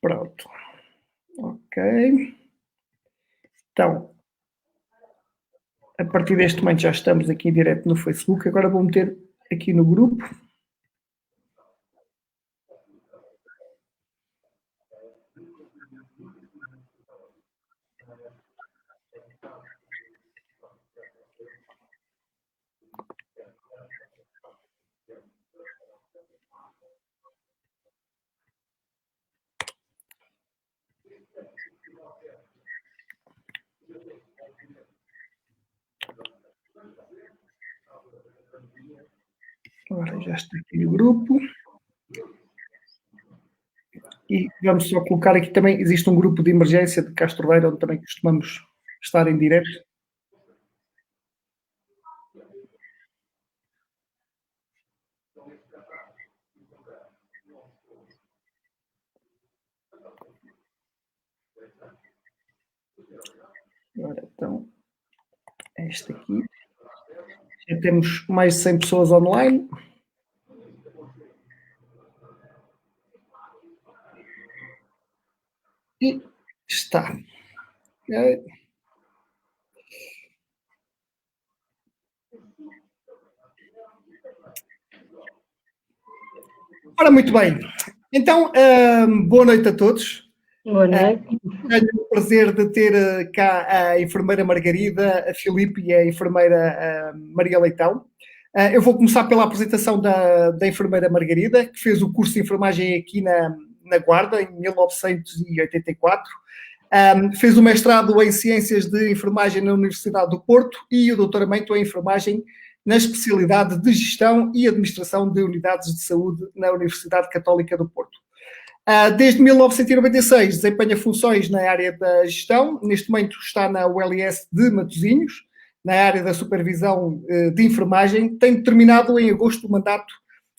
Pronto. Ok. Então, a partir deste momento já estamos aqui direto no Facebook. Agora vou meter aqui no grupo. Agora já está aqui no grupo. E vamos só colocar aqui também, existe um grupo de emergência de Castroveiro, onde também costumamos estar em direto. Agora, então, este aqui. Já temos mais de 100 pessoas online. E está. Ora, muito bem. Então, boa noite a todos. Boa noite. Tenho o prazer de ter cá a enfermeira Margarida, a Filipe e a enfermeira Maria Leitão. Eu vou começar pela apresentação da enfermeira Margarida, que fez o curso de enfermagem aqui na Guarda, em 1984. Fez o mestrado em Ciências de Enfermagem na Universidade do Porto e o doutoramento em Enfermagem na especialidade de Gestão e Administração de Unidades de Saúde na Universidade Católica do Porto. Desde 1996 desempenha funções na área da gestão, neste momento está na ULS de Matosinhos, na área da supervisão de enfermagem, tem terminado em agosto o mandato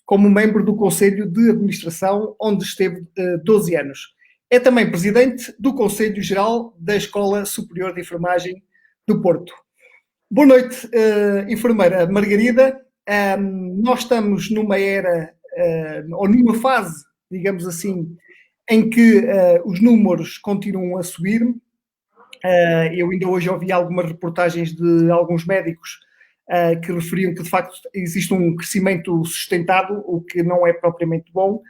como membro do Conselho de Administração, onde esteve 12 anos. É também presidente do Conselho Geral da Escola Superior de Enfermagem do Porto. Boa noite, enfermeira Margarida. Nós estamos numa era, ou numa fase, digamos assim, em que os números continuam a subir. Eu ainda hoje ouvi algumas reportagens de alguns médicos que referiam que, de facto, existe um crescimento sustentado, o que não é propriamente bom.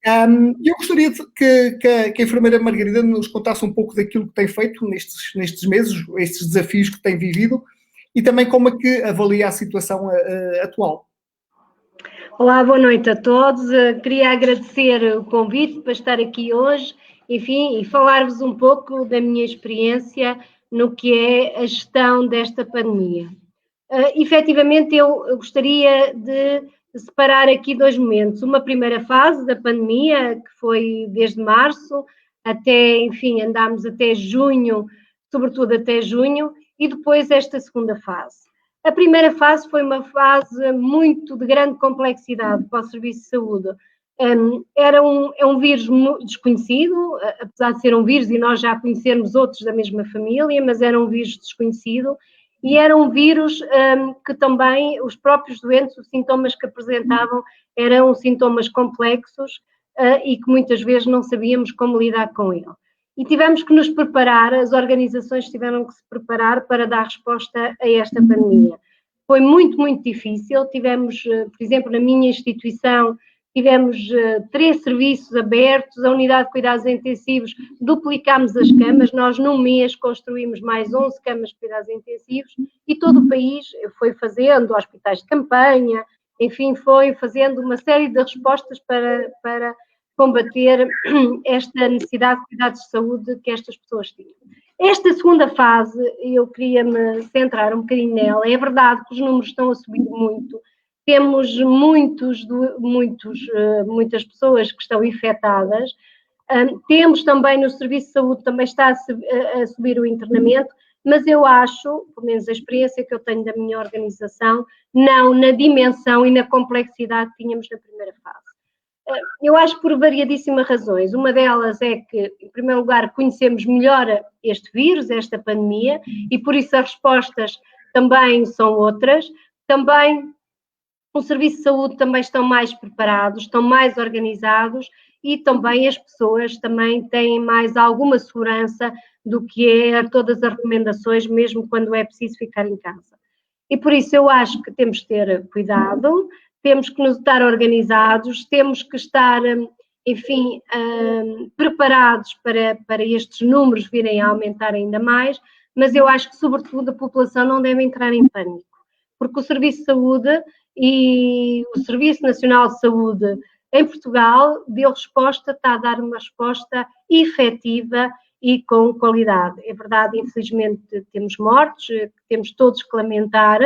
Eu gostaria que a enfermeira Margarida nos contasse um pouco daquilo que tem feito nestes meses, estes desafios que tem vivido, e também como é que avalia a situação atual. Olá, boa noite a todos. Queria agradecer o convite para estar aqui hoje, enfim, e falar-vos um pouco da minha experiência no que é a gestão desta pandemia. Efetivamente, eu gostaria de separar aqui dois momentos. Uma primeira fase da pandemia, que foi desde março até, enfim, andámos até junho, sobretudo até junho, e depois esta segunda fase. A primeira fase foi uma fase muito de grande complexidade para o Serviço de Saúde. É um vírus desconhecido, apesar de ser um vírus e nós já conhecermos outros da mesma família, mas era um vírus desconhecido e era um vírus que também os próprios doentes, os sintomas que apresentavam eram sintomas complexos e que muitas vezes não sabíamos como lidar com ele. E tivemos que nos preparar, as organizações tiveram que se preparar para dar resposta a esta pandemia. Foi muito, muito difícil. Tivemos, por exemplo, na minha instituição, tivemos 3 serviços abertos, a unidade de cuidados intensivos, duplicámos as camas, nós num mês construímos mais 11 camas de cuidados intensivos e todo o país foi fazendo hospitais de campanha, enfim, foi fazendo uma série de respostas para combater esta necessidade de cuidados de saúde que estas pessoas tinham. Esta segunda fase, eu queria me centrar um bocadinho nela, é verdade que os números estão a subir muito, temos muitas pessoas que estão infectadas, temos também no Serviço de Saúde, também está a subir o internamento, mas eu acho, pelo menos a experiência que eu tenho da minha organização, não na dimensão e na complexidade que tínhamos na primeira fase. Eu acho por variadíssimas razões. Uma delas é que, em primeiro lugar, conhecemos melhor este vírus, esta pandemia, e por isso as respostas também são outras. Também o Serviço de Saúde também estão mais preparados, estão mais organizados e também as pessoas também têm mais alguma segurança do que é todas as recomendações, mesmo quando é preciso ficar em casa. E por isso eu acho que temos que ter cuidado, temos que nos estar organizados, temos que estar, enfim, preparados para estes números virem a aumentar ainda mais, mas eu acho que, sobretudo, a população não deve entrar em pânico, porque o Serviço de Saúde e o Serviço Nacional de Saúde em Portugal deu resposta, está a dar uma resposta efetiva e com qualidade. É verdade, infelizmente, temos mortos, temos todos que lamentar,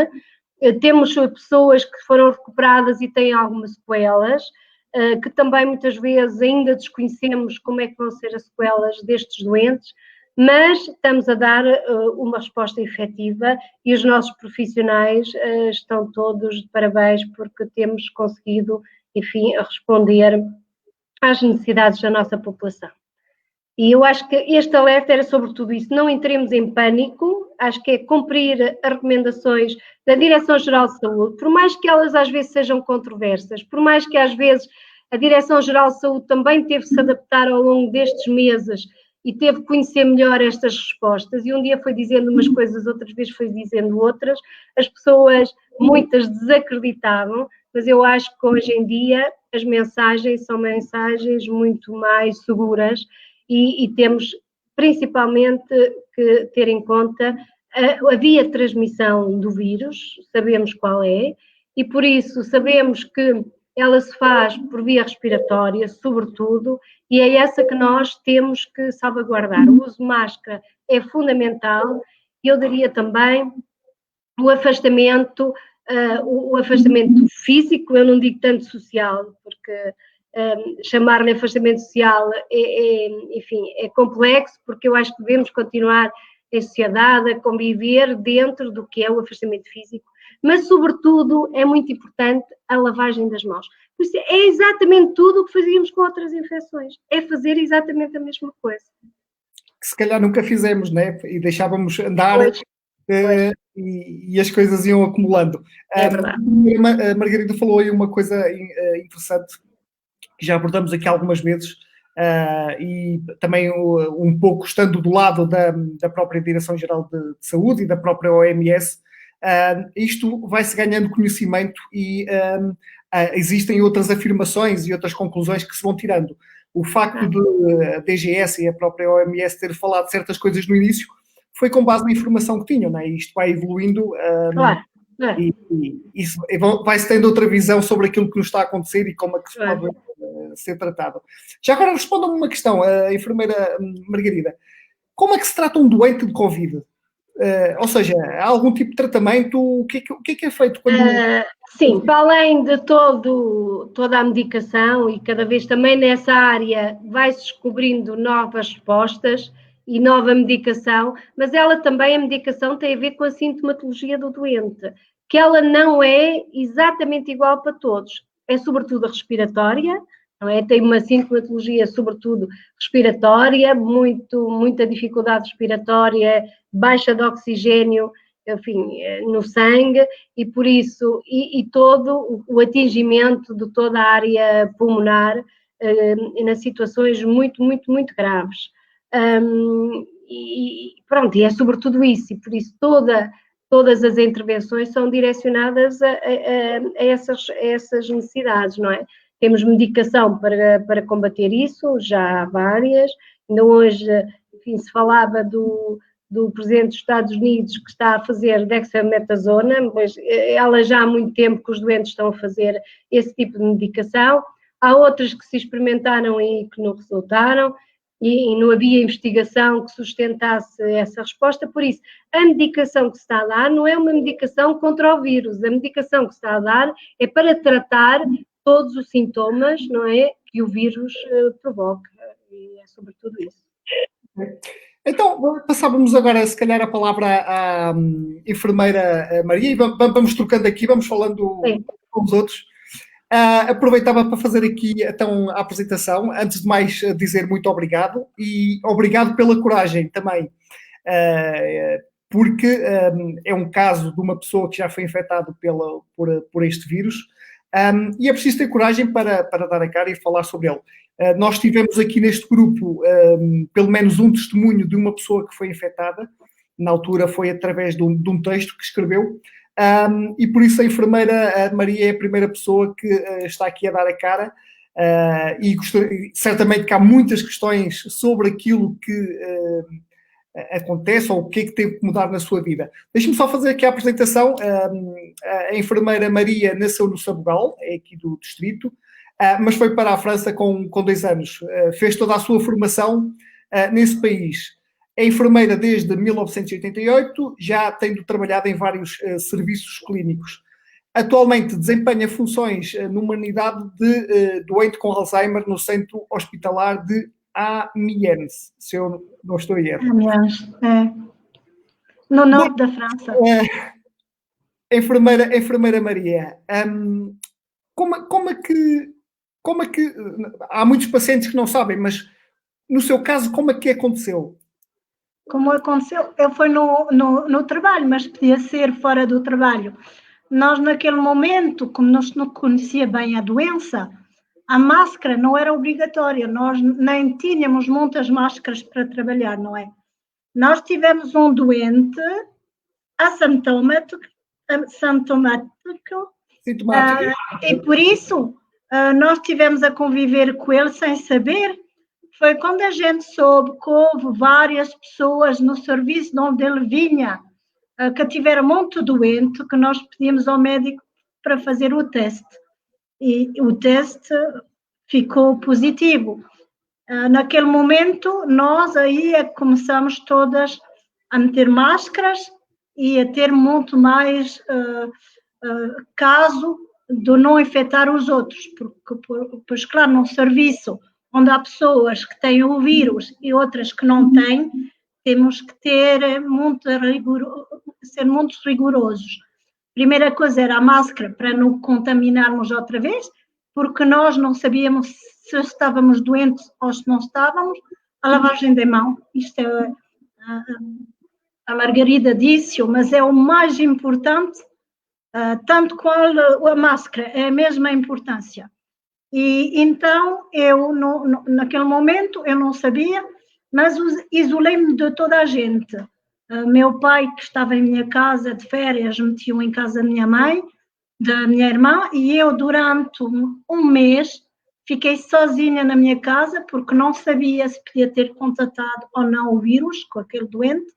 temos pessoas que foram recuperadas e têm algumas sequelas, que também muitas vezes ainda desconhecemos como é que vão ser as sequelas destes doentes, mas estamos a dar uma resposta efetiva e os nossos profissionais estão todos de parabéns porque temos conseguido, enfim, responder às necessidades da nossa população. E eu acho que este alerta era sobretudo isso, não entremos em pânico, acho que é cumprir as recomendações da Direção-Geral de Saúde, por mais que elas às vezes sejam controversas, por mais que às vezes a Direção-Geral de Saúde também teve que se adaptar ao longo destes meses e teve que conhecer melhor estas respostas, e um dia foi dizendo umas coisas, outras vezes foi dizendo outras, as pessoas, muitas desacreditavam, mas eu acho que hoje em dia as mensagens são mensagens muito mais seguras, e temos principalmente que ter em conta a via de transmissão do vírus, sabemos qual é, e por isso sabemos que ela se faz por via respiratória, sobretudo, e é essa que nós temos que salvaguardar. O uso de máscara é fundamental, e eu daria também o afastamento físico, eu não digo tanto social, porque chamar-lhe afastamento social enfim, é complexo, porque eu acho que devemos continuar em sociedade a conviver dentro do que é o afastamento físico, mas sobretudo é muito importante a lavagem das mãos. Por isso, é exatamente tudo o que fazíamos com outras infecções, é fazer exatamente a mesma coisa. Que se calhar nunca fizemos, né? E deixávamos andar e as coisas iam acumulando. É verdade. A Margarida falou aí uma coisa interessante, que já abordamos aqui algumas vezes, e também um pouco estando do lado da própria Direção-Geral de Saúde e da própria OMS, isto vai-se ganhando conhecimento e existem outras afirmações e outras conclusões que se vão tirando. O facto de a DGS e a própria OMS ter falado certas coisas no início foi com base na informação que tinham, não é? Isto vai evoluindo. Claro. E isso vai-se tendo outra visão sobre aquilo que nos está a acontecer e como é que se pode ser tratado. Já agora responda-me uma questão, a enfermeira Margarida. Como é que se trata um doente de Covid? Ou seja, há algum tipo de tratamento? O que é feito quando... Sim, para além de toda a medicação, e cada vez também nessa área vai-se descobrindo novas respostas e nova medicação, mas ela também, a medicação tem a ver com a sintomatologia do doente, que ela não é exatamente igual para todos. É sobretudo a respiratória, não é? Tem uma sintomatologia sobretudo respiratória, muita dificuldade respiratória, baixa de oxigênio, enfim, no sangue, e por isso, e todo o atingimento de toda a área pulmonar nas situações muito, muito, muito graves. E pronto, e é sobretudo isso, e por isso todas as intervenções são direcionadas a essas necessidades, não é? Temos medicação para combater isso, já há várias, ainda hoje, enfim, se falava do Presidente dos Estados Unidos que está a fazer dexametasona, mas ela já há muito tempo que os doentes estão a fazer esse tipo de medicação. Há outras que se experimentaram e que não resultaram, e não havia investigação que sustentasse essa resposta. Por isso, a medicação que se está a dar não é uma medicação contra o vírus, a medicação que se está a dar é para tratar todos os sintomas, não é, que o vírus provoca, e é sobretudo isso. Então, passávamos agora, se calhar, a palavra à enfermeira Maria, e vamos trocando aqui, vamos falando com os outros. Aproveitava para fazer aqui, então, a apresentação. Antes de mais, dizer muito obrigado, e obrigado pela coragem também, porque é um caso de uma pessoa que já foi infectada por este vírus, E é preciso ter coragem para dar a cara e falar sobre ele. Nós tivemos aqui neste grupo pelo menos um testemunho de uma pessoa que foi infectada. Na altura foi através de um texto que escreveu. E por isso a enfermeira Maria é a primeira pessoa que está aqui a dar a cara. E certamente que há muitas questões sobre aquilo que acontece ou o que é que teve que mudar na sua vida. Deixe-me só fazer aqui a apresentação. A enfermeira Maria nasceu no Sabugal, é aqui do distrito, mas foi para a França com 2 anos. Fez toda a sua formação nesse país. É enfermeira desde 1988, já tendo trabalhado em vários serviços clínicos. Atualmente desempenha funções numa unidade de doente com Alzheimer no Centro Hospitalar de Amiens, se eu não estou em erro. Amiens, no norte da França. Enfermeira Maria, como é que há muitos pacientes que não sabem, mas no seu caso, como é que aconteceu? Como aconteceu? Eu fui no trabalho, mas podia ser fora do trabalho. Nós, naquele momento, como não conhecia bem a doença, a máscara não era obrigatória, nós nem tínhamos muitas máscaras para trabalhar, não é? Nós tivemos um doente assintomático, e por isso nós tivemos a conviver com ele sem saber. Foi quando a gente soube que houve várias pessoas no serviço de onde ele vinha que tiveram muito doente, que nós pedimos ao médico para fazer o teste. E o teste ficou positivo. Naquele momento, nós aí é que começamos todas a meter máscaras e a ter muito mais caso de não infectar os outros, porque, pois claro, num serviço onde há pessoas que têm o vírus e outras que não têm, temos que ter ser muito rigorosos. Primeira coisa era a máscara para não contaminarmos outra vez, porque nós não sabíamos se estávamos doentes ou se não estávamos. A lavagem de mão, isto é, a Margarida disse, mas é o mais importante, tanto com a máscara, é a mesma importância. E então, eu, naquele momento, eu não sabia, mas isolei-me de toda a gente. Meu pai, que estava em minha casa de férias, metiu em casa da minha mãe, da minha irmã, e eu, durante um mês, fiquei sozinha na minha casa, porque não sabia se podia ter contatado ou não o vírus com aquele doente,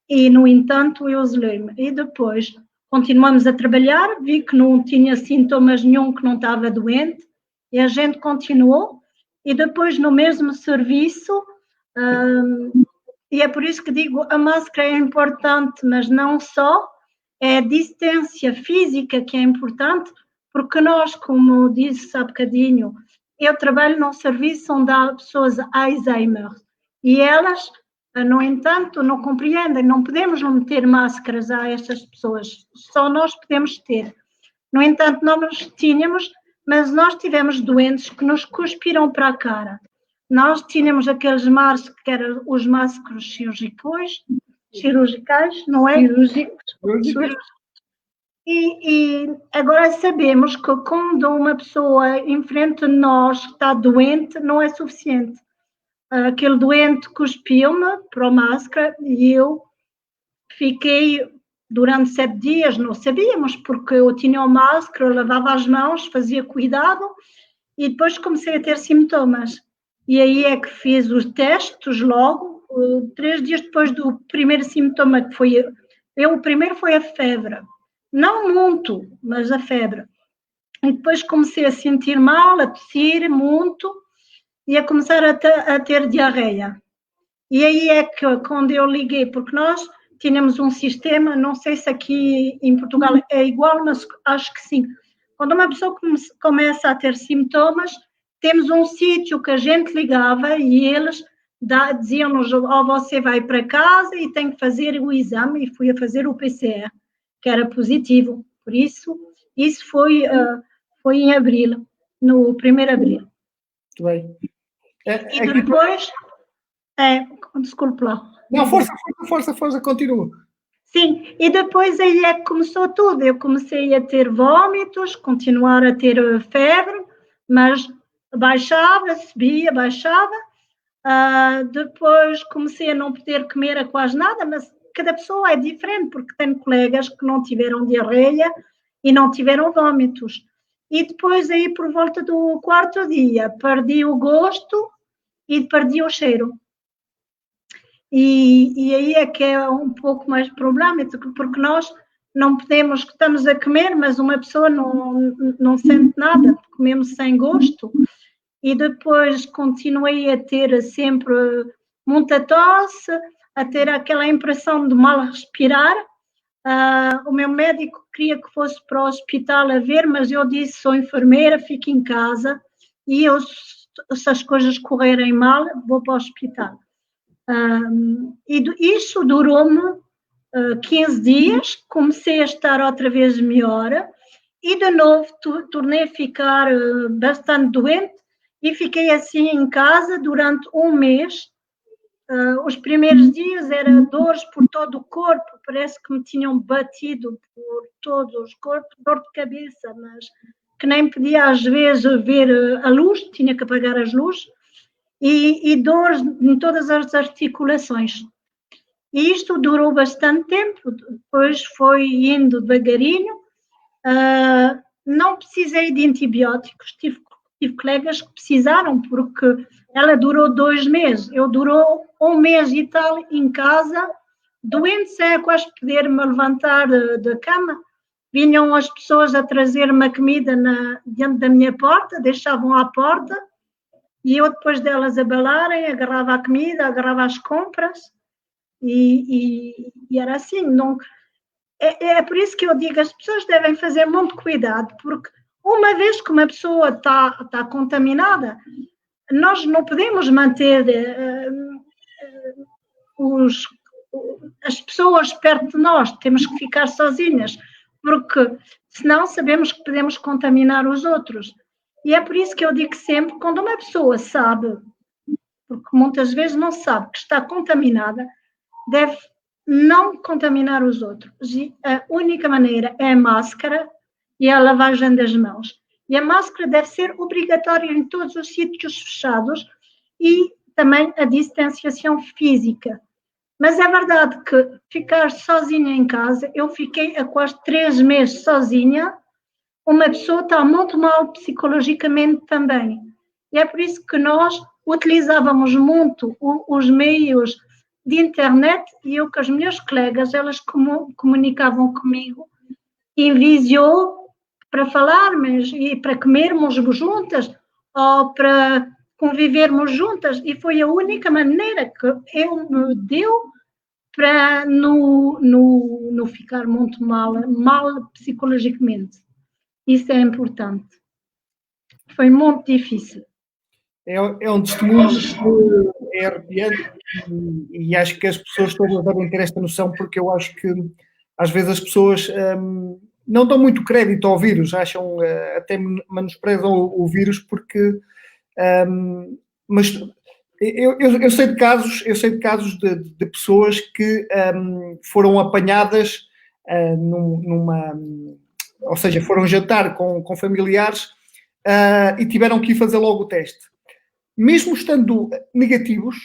e, no entanto, eu isolei-me. E depois, continuamos a trabalhar, vi que não tinha sintomas nenhum, que não estava doente, e a gente continuou, e depois no mesmo serviço, e é por isso que digo, a máscara é importante, mas não só, é a distância física que é importante, porque nós, como disse há bocadinho, eu trabalho num serviço onde há pessoas Alzheimer, e elas, no entanto, não compreendem, não podemos meter máscaras a estas pessoas, só nós podemos ter. No entanto, nós tínhamos, mas nós tivemos doentes que nos cuspiram para a cara. Nós tínhamos aqueles máscaras, que eram os máscaras cirurgicais, não é? Cirúrgicos. E agora sabemos que quando uma pessoa em frente a nós está doente, não é suficiente. Aquele doente cuspiu-me para a máscara e eu fiquei durante 7 dias, não sabíamos, porque eu tinha a máscara, eu lavava as mãos, fazia cuidado, e depois comecei a ter sintomas. E aí é que fiz os testes logo, 3 dias depois do primeiro sintoma, que foi... o primeiro foi a febre. Não muito, mas a febre. E depois comecei a sentir mal, a tossir muito, e a começar a ter diarreia. E aí é que, quando eu liguei, porque nós tínhamos um sistema, não sei se aqui em Portugal é igual, mas acho que sim. Quando uma pessoa começa a ter sintomas, temos um sítio que a gente ligava e eles diziam-nos, você vai para casa e tem que fazer o exame, e fui a fazer o PCR, que era positivo. Por isso foi em abril, no 1º de abril. Muito bem. E depois... desculpe lá. Não, força, continua. Sim, e depois aí é que começou tudo. Eu comecei a ter vômitos, continuar a ter febre, mas baixava, subia, baixava. Depois comecei a não poder comer a quase nada, mas cada pessoa é diferente, porque tenho colegas que não tiveram diarreia e não tiveram vômitos. E depois aí por volta do quarto dia perdi o gosto e perdi o cheiro. E aí é que é um pouco mais problemático, porque nós não podemos, estamos a comer, mas uma pessoa não sente nada, comemos sem gosto. E depois continuei a ter sempre muita tosse, a ter aquela impressão de mal respirar. O meu médico queria que fosse para o hospital a ver, mas eu disse, sou enfermeira, fico em casa, e eu, se as coisas correrem mal, vou para o hospital. E isso durou-me 15 dias, comecei a estar outra vez melhor, e de novo tornei a ficar bastante doente, e fiquei assim em casa durante um mês. Os primeiros dias eram dores por todo o corpo, parece que me tinham batido por todo o corpo, dor de cabeça, mas que nem podia às vezes ver a luz, tinha que apagar as luzes, e dores em todas as articulações. E isto durou bastante tempo, depois foi indo devagarinho. Não precisei de antibióticos, tive colegas que precisaram, porque ela durou 2 meses, eu durou 1 mês e tal em casa, doente, sem quase poder me levantar da cama. Vinham as pessoas a trazer-me a comida diante da minha porta, deixavam à porta, e eu depois delas abalarem, agarrava a comida, agarrava as compras, e era assim. Não, é por isso que eu digo, as pessoas devem fazer muito cuidado, porque uma vez que uma pessoa está contaminada, nós não podemos manter as pessoas perto de nós, temos que ficar sozinhas, porque senão sabemos que podemos contaminar os outros. E é por isso que eu digo sempre, quando uma pessoa sabe, porque muitas vezes não sabe que está contaminada, deve não contaminar os outros. E a única maneira é a máscara e a lavagem das mãos. E a máscara deve ser obrigatória em todos os sítios fechados, e também a distanciação física. Mas é verdade que ficar sozinha em casa, eu fiquei há quase 3 meses sozinha, uma pessoa está muito mal psicologicamente também. E é por isso que nós utilizávamos muito os meios de internet, e eu com as minhas colegas, elas comunicavam comigo em vídeo para falarmos e para comermos juntas ou para convivermos juntas, e foi a única maneira que eu me deu para não ficar muito mal psicologicamente. Isso é importante. Foi muito difícil. É um testemunho que é arrepiante, e acho que as pessoas todas devem ter esta noção, porque eu acho que às vezes as pessoas não dão muito crédito ao vírus, acham, até menosprezam o vírus, porque mas eu sei de casos de pessoas que foram apanhadas ou seja, foram jantar com familiares e tiveram que ir fazer logo o teste. Mesmo estando negativos,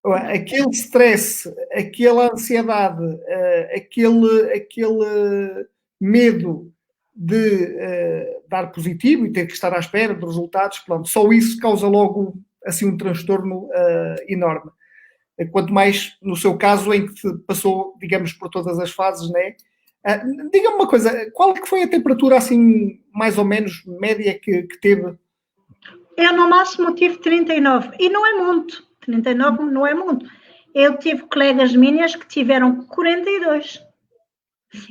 aquele stress, aquela ansiedade, aquele medo de dar positivo e ter que estar à espera dos resultados, pronto, só isso causa logo assim um transtorno enorme. Quanto mais no seu caso, em que passou, digamos, por todas as fases, né? Diga-me uma coisa, qual é que foi a temperatura assim, mais ou menos, média que teve? Eu no máximo tive 39, e não é muito, 39 não é muito. Eu tive colegas minhas que tiveram 42,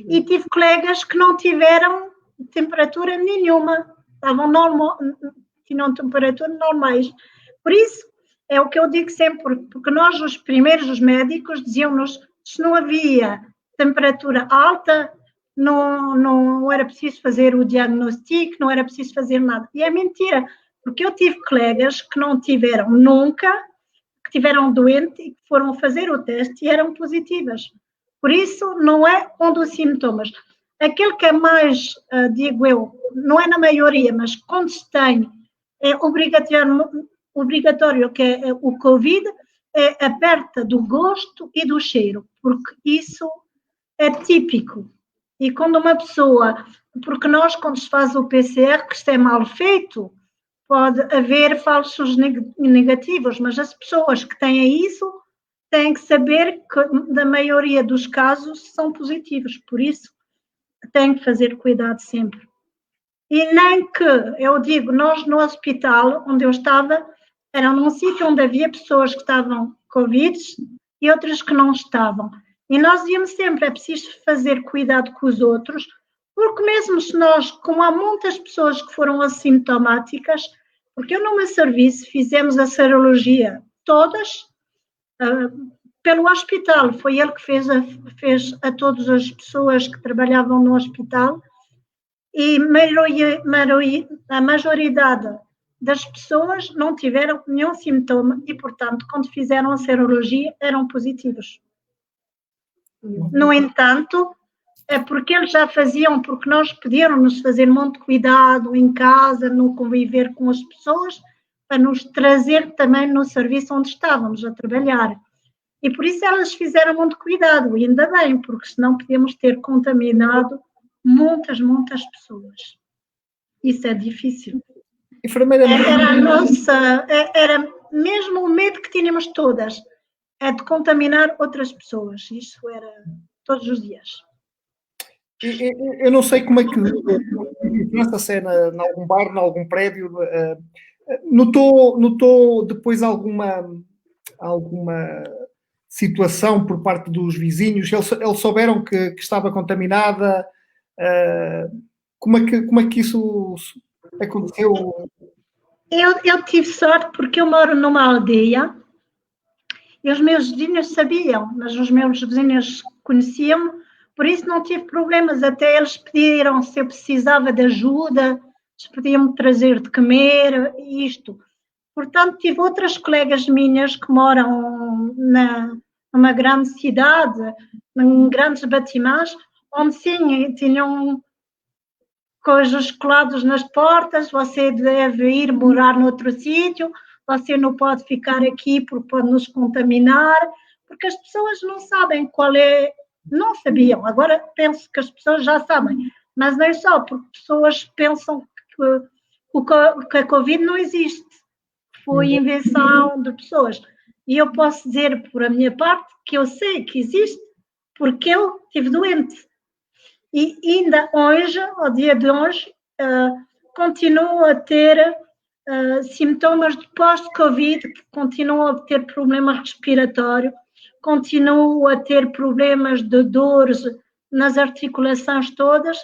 e tive colegas que não tiveram temperatura nenhuma, tinham temperatura normais. Por isso, é o que eu digo sempre, porque nós, os primeiros, os médicos, diziam-nos, se não havia temperatura alta, não era preciso fazer o diagnóstico, não era preciso fazer nada. E é mentira, porque eu tive colegas que não tiveram nunca, que tiveram doente e que foram fazer o teste e eram positivas. Por isso, não é um dos sintomas. Aquele que é mais, digo eu, não é na maioria, mas quando se tem, é obrigatório que é o Covid, é a perda do gosto e do cheiro, porque isso é típico. E quando uma pessoa, porque nós, quando se faz o PCR, que isto é mal feito, pode haver falsos negativos, mas as pessoas que têm isso têm que saber que, na maioria dos casos, são positivos. Por isso, têm que fazer cuidado sempre. E nem que, eu digo, nós no hospital onde eu estava, era num sítio onde havia pessoas que estavam Covid e outras que não estavam. E nós íamos sempre, é preciso fazer cuidado com os outros, porque mesmo se nós, como há muitas pessoas que foram assintomáticas, porque eu no meu serviço fizemos a serologia todas pelo hospital, foi ele que fez a todas as pessoas que trabalhavam no hospital, e a maioridade das pessoas não tiveram nenhum sintoma e, portanto, quando fizeram a serologia, eram positivos. No entanto, é porque eles já faziam, porque nós pediram-nos fazer muito cuidado em casa, no conviver com as pessoas, para nos trazer também no serviço onde estávamos a trabalhar. E por isso elas fizeram muito cuidado, e ainda bem, porque senão podíamos ter contaminado muitas pessoas. Isso é difícil. Era mesmo o medo que tínhamos todas, é de contaminar outras pessoas. Isso era todos os dias. Eu não sei como é que se é em algum bar, em algum prédio, notou depois alguma situação por parte dos vizinhos? Eles souberam que estava contaminada? Como é que isso aconteceu? Eu tive sorte porque eu moro numa aldeia e os meus vizinhos sabiam, mas os meus vizinhos conheciam-me, por isso não tive problemas. Até eles pediram se eu precisava de ajuda, se podiam-me trazer de comer, isto. Portanto, tive outras colegas minhas que moram numa grande cidade, em grandes batimãs, onde sim, tinham coisas coladas nas portas, você deve ir morar noutro sítio, você não pode ficar aqui porque pode nos contaminar, porque as pessoas não sabem qual é, não sabiam, agora penso que as pessoas já sabem, mas não é só, porque pessoas pensam que a Covid não existe, foi invenção de pessoas. E eu posso dizer, por a minha parte, que eu sei que existe, porque eu estive doente. E ainda hoje, ao dia de hoje, continuo a ter sintomas de pós-Covid, continuo a ter problema respiratório, continuo a ter problemas de dores nas articulações todas.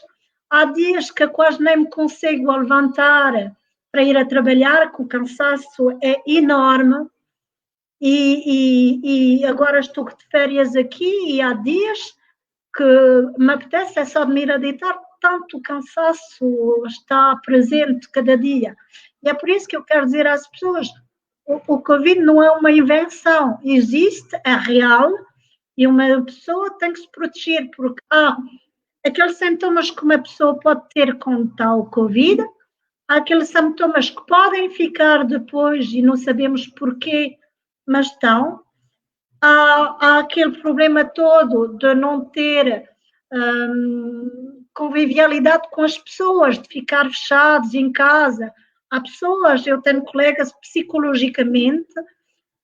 Há dias que quase nem me consigo levantar para ir a trabalhar, que o cansaço é enorme. E agora estou de férias aqui e há dias que me apetece é só de me ir a deitar, tanto cansaço está presente cada dia. E é por isso que eu quero dizer às pessoas, o Covid não é uma invenção, existe, é real, e uma pessoa tem que se proteger, porque há aqueles sintomas que uma pessoa pode ter quando está o Covid, há aqueles sintomas que podem ficar depois e não sabemos porquê, mas estão. Há aquele problema todo de não ter convivialidade com as pessoas, de ficar fechados em casa. Há pessoas, eu tenho colegas psicologicamente,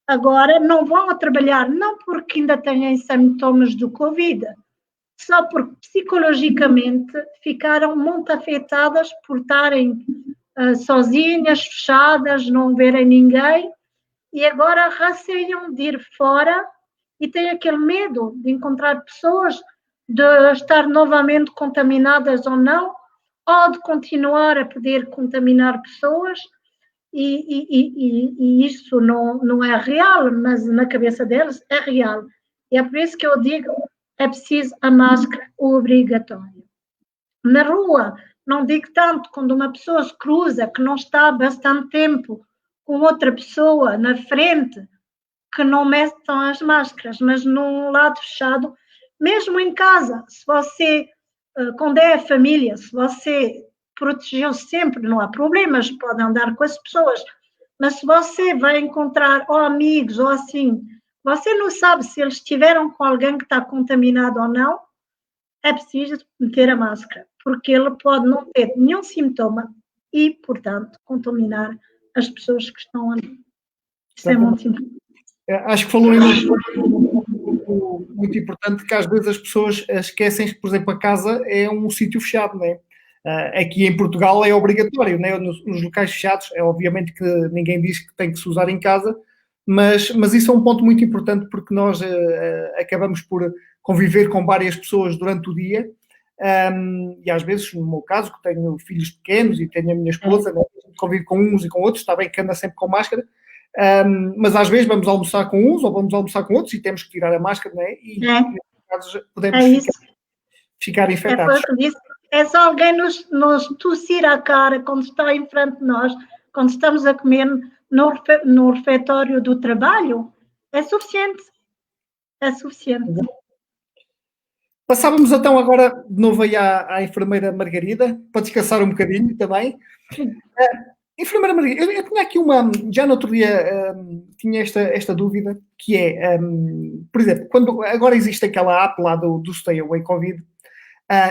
agora não vão a trabalhar, não porque ainda têm sintomas do Covid, só porque psicologicamente ficaram muito afetadas por estarem sozinhas, fechadas, não verem ninguém, e agora receiam de ir fora e têm aquele medo de encontrar pessoas, de estar novamente contaminadas ou não, ou de continuar a poder contaminar pessoas, e isso não é real, mas na cabeça deles é real. E é por isso que eu digo, é preciso a máscara obrigatória. Na rua, não digo tanto, quando uma pessoa se cruza, que não está há bastante tempo com outra pessoa na frente, que não metam as máscaras, mas num lado fechado, mesmo em casa, se você, quando é a família, se você protegeu sempre, não há problemas, pode andar com as pessoas, mas se você vai encontrar ou amigos ou assim, você não sabe se eles estiveram com alguém que está contaminado ou não, é preciso meter a máscara, porque ele pode não ter nenhum sintoma e, portanto, contaminar as pessoas que estão ali. Isso é muito importante. Acho que falou em muito importante, que às vezes as pessoas esquecem que, por exemplo, a casa é um sítio fechado, não é? Aqui em Portugal é obrigatório, né? Nos locais fechados, é obviamente que ninguém diz que tem que se usar em casa, mas isso é um ponto muito importante, porque nós acabamos por conviver com várias pessoas durante o dia, e às vezes, no meu caso, que tenho filhos pequenos e tenho a minha esposa, né? Convivo com uns e com outros, está bem que anda sempre com máscara, mas às vezes vamos almoçar com uns ou vamos almoçar com outros e temos que tirar a máscara, né? E nesses casos podemos ficar infectados. É, foi o que disse. É só alguém nos tossir a cara quando está em frente de nós, quando estamos a comer no refeitório do trabalho, é suficiente. É suficiente. Passávamos então agora de novo aí à enfermeira Margarida, para descansar um bocadinho também. Enfermeira Margarida, eu tinha aqui já no outro dia tinha esta dúvida, que é, por exemplo, quando agora existe aquela app lá do Stay Away Covid,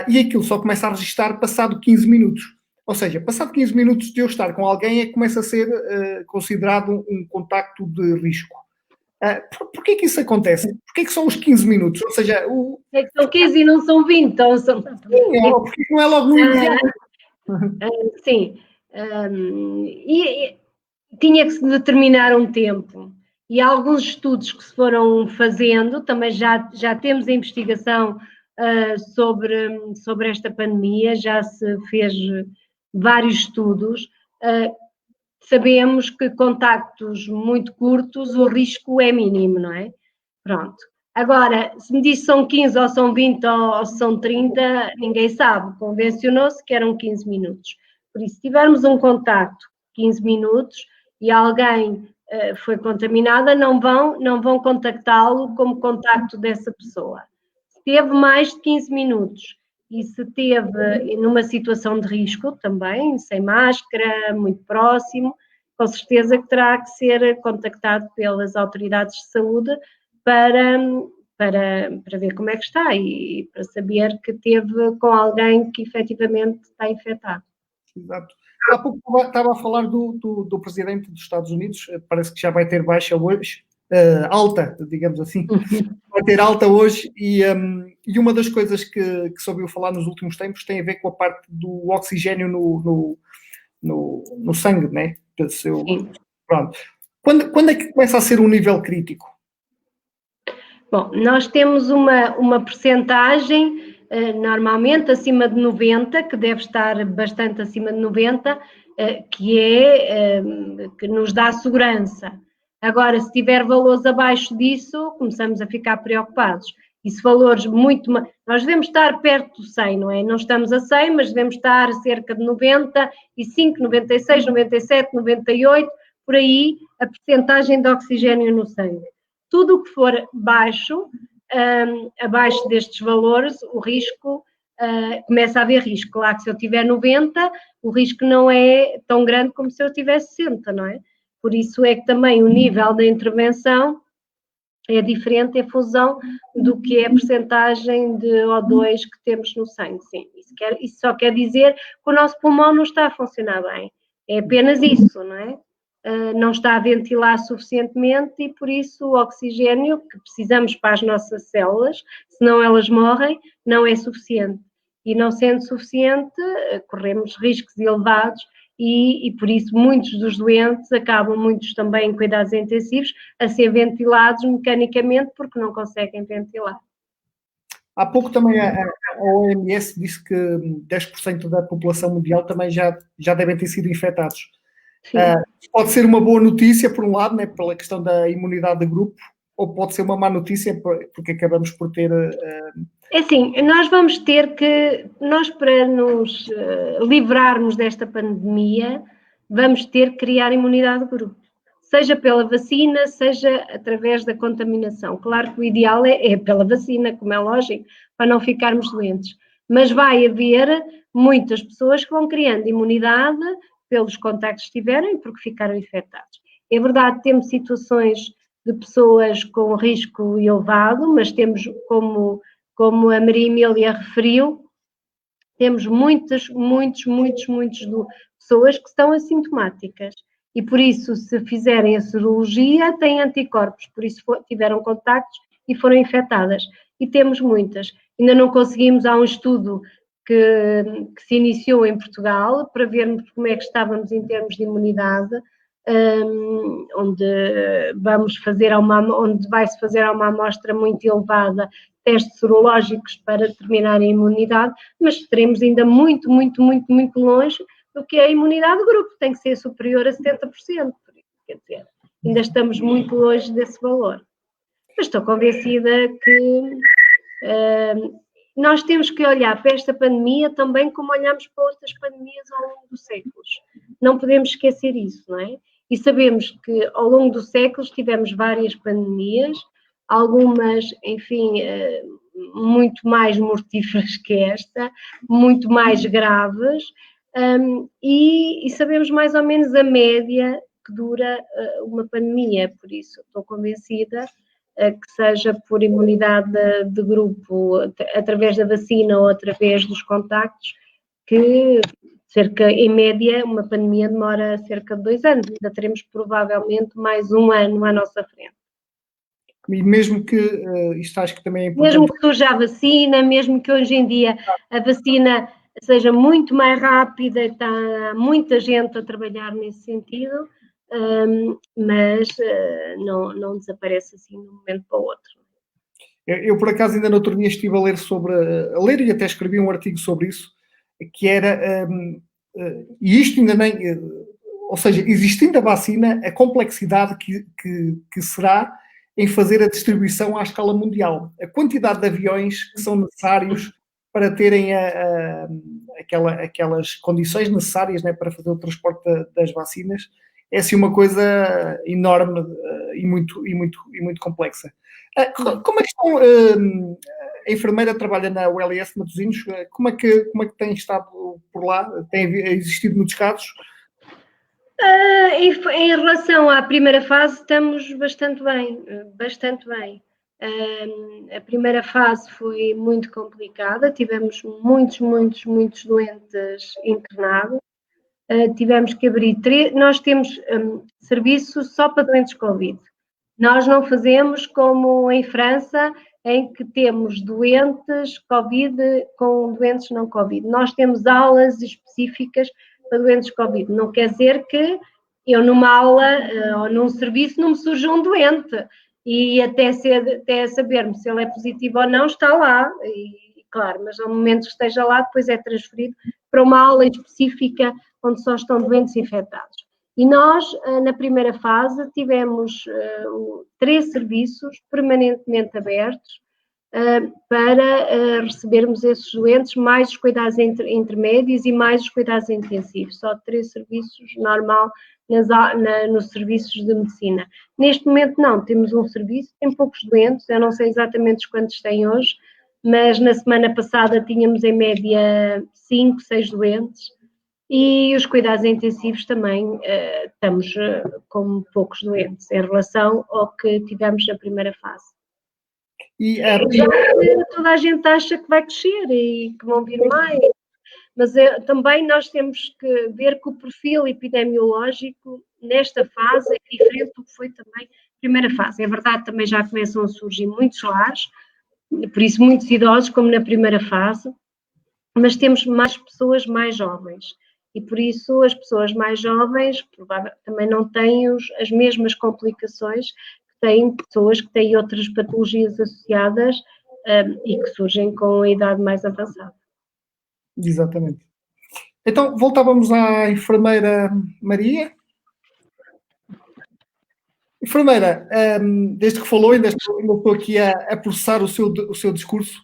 e aquilo só começa a registrar passado 15 minutos. Ou seja, passado 15 minutos de eu estar com alguém é que começa a ser considerado um contacto de risco. Porquê que isso acontece? Porquê que são os 15 minutos? Ou seja, é que são 15 e não são 20, então são... Porquê que não é logo no imediato? Sim. E tinha que se determinar um tempo. E há alguns estudos que se foram fazendo, também já temos a investigação sobre esta pandemia, já se fez vários estudos. Sabemos que contactos muito curtos o risco é mínimo, não é? Pronto. Agora, se me diz se são 15 ou são 20 ou são 30, ninguém sabe. Convencionou-se que eram 15 minutos. Por isso, se tivermos um contacto 15 minutos e alguém foi contaminada, não vão contactá-lo como contacto dessa pessoa. Se teve mais de 15 minutos e se teve numa situação de risco também, sem máscara, muito próximo, com certeza que terá que ser contactado pelas autoridades de saúde para ver como é que está e para saber que teve com alguém que efetivamente está infectado. Exato. Há pouco estava a falar do presidente dos Estados Unidos, parece que já vai ter baixa hoje, alta, digamos assim, vai ter alta hoje, e uma das coisas que se ouviu falar nos últimos tempos tem a ver com a parte do oxigênio no sangue, né? Pronto. Quando é que começa a ser um nível crítico? Bom, nós temos uma percentagem normalmente acima de 90, que deve estar bastante acima de 90, que nos dá segurança. Agora, se tiver valores abaixo disso, começamos a ficar preocupados. E se valores muito... Nós devemos estar perto do 100, não é? Não estamos a 100, mas devemos estar cerca de 95, 96, 97, 98, por aí a percentagem de oxigênio no sangue. Tudo o que for baixo, abaixo destes valores, o risco, começa a haver risco. Claro que se eu tiver 90, o risco não é tão grande como se eu tiver 60, não é? Por isso é que também o nível da intervenção é diferente em função do que é a percentagem de O2 que temos no sangue. Sim, isso só quer dizer que o nosso pulmão não está a funcionar bem. É apenas isso, não é? Não está a ventilar suficientemente e por isso o oxigênio que precisamos para as nossas células, senão elas morrem, não é suficiente. E não sendo suficiente, corremos riscos elevados e por isso muitos dos doentes acabam, muitos também em cuidados intensivos, a ser ventilados mecanicamente porque não conseguem ventilar. Há pouco também a OMS disse que 10% da população mundial também já devem ter sido infectados. Pode ser uma boa notícia, por um lado, né, pela questão da imunidade de grupo, ou pode ser uma má notícia porque acabamos por ter... É assim, nós vamos ter que, para nos livrarmos desta pandemia, vamos ter que criar imunidade de grupo. seja pela vacina, seja através da contaminação. Claro que o ideal é pela vacina, como é lógico, para não ficarmos doentes. Mas vai haver muitas pessoas que vão criando imunidade pelos contactos que tiverem, porque ficaram infectados. É verdade, temos situações de pessoas com risco elevado, mas temos, como a Maria Emília referiu, temos muitas pessoas que estão assintomáticas. E por isso, se fizerem a serologia, têm anticorpos, por isso tiveram contactos e foram infectadas. E temos muitas. Ainda não conseguimos, há um estudo que se iniciou em Portugal para vermos como é que estávamos em termos de imunidade, onde vai-se fazer a uma amostra muito elevada testes serológicos para determinar a imunidade, mas estaremos ainda muito longe do que é a imunidade de grupo, tem que ser superior a 70%, quer dizer, ainda estamos muito longe desse valor. Mas estou convencida que nós temos que olhar para esta pandemia também como olhamos para outras pandemias ao longo dos séculos. Não podemos esquecer isso, não é? E sabemos que ao longo dos séculos tivemos várias pandemias, algumas, enfim, muito mais mortíferas que esta, muito mais graves, e sabemos mais ou menos a média que dura uma pandemia, por isso estou convencida que seja por imunidade de grupo, através da vacina ou através dos contactos, que em média, uma pandemia demora cerca de 2 anos, ainda teremos provavelmente mais um ano à nossa frente. E mesmo que, isto acho que também é importante... Mesmo que surja a vacina, mesmo que hoje em dia a vacina seja muito mais rápida, está muita gente a trabalhar nesse sentido, mas não desaparece assim de um momento para o outro. Eu, por acaso, ainda no outro dia estive a ler e até escrevi um artigo sobre isso, que era, e isto ainda nem... ou seja, existindo a vacina, a complexidade que será em fazer a distribuição à escala mundial. A quantidade de aviões que são necessários para terem aquelas condições necessárias, né, para fazer o transporte das vacinas, é assim uma coisa enorme e muito complexa. Como é que estão... a enfermeira trabalha na ULS Matosinhos, como é que tem estado por lá? Tem existido muitos casos? Em relação à primeira fase, estamos bastante bem. A primeira fase foi muito complicada, tivemos muitos doentes internados, tivemos que abrir nós temos serviços só para doentes Covid. Nós não fazemos como em França, em que temos doentes Covid com doentes não Covid. Nós temos aulas específicas para doentes Covid. Não quer dizer que eu numa aula ou num serviço não me surja um doente e até sabermos se ele é positivo ou não, está lá. E claro, mas ao momento que esteja lá, depois é transferido para uma aula específica onde só estão doentes infectados. E nós, na primeira fase, tivemos 3 serviços permanentemente abertos para recebermos esses doentes, mais os cuidados intermédios e mais os cuidados intensivos. Só 3 serviços normal nos serviços de medicina. Neste momento não, temos um serviço, tem poucos doentes, eu não sei exatamente quantos tem hoje, mas na semana passada tínhamos em média 5, 6 doentes. E os cuidados intensivos também estamos com poucos doentes em relação ao que tivemos na primeira fase. Toda a gente acha que vai crescer e que vão vir mais, mas também nós temos que ver que o perfil epidemiológico nesta fase é diferente do que foi também a primeira fase. É verdade, também já começam a surgir muitos lares, por isso muitos idosos como na primeira fase, mas temos mais pessoas mais jovens. E por isso as pessoas mais jovens também não têm as mesmas complicações que têm pessoas que têm outras patologias associadas e que surgem com a idade mais avançada. Exatamente. Então, voltávamos à enfermeira Maria. Enfermeira, desde que falou, ainda estou aqui a processar o seu discurso,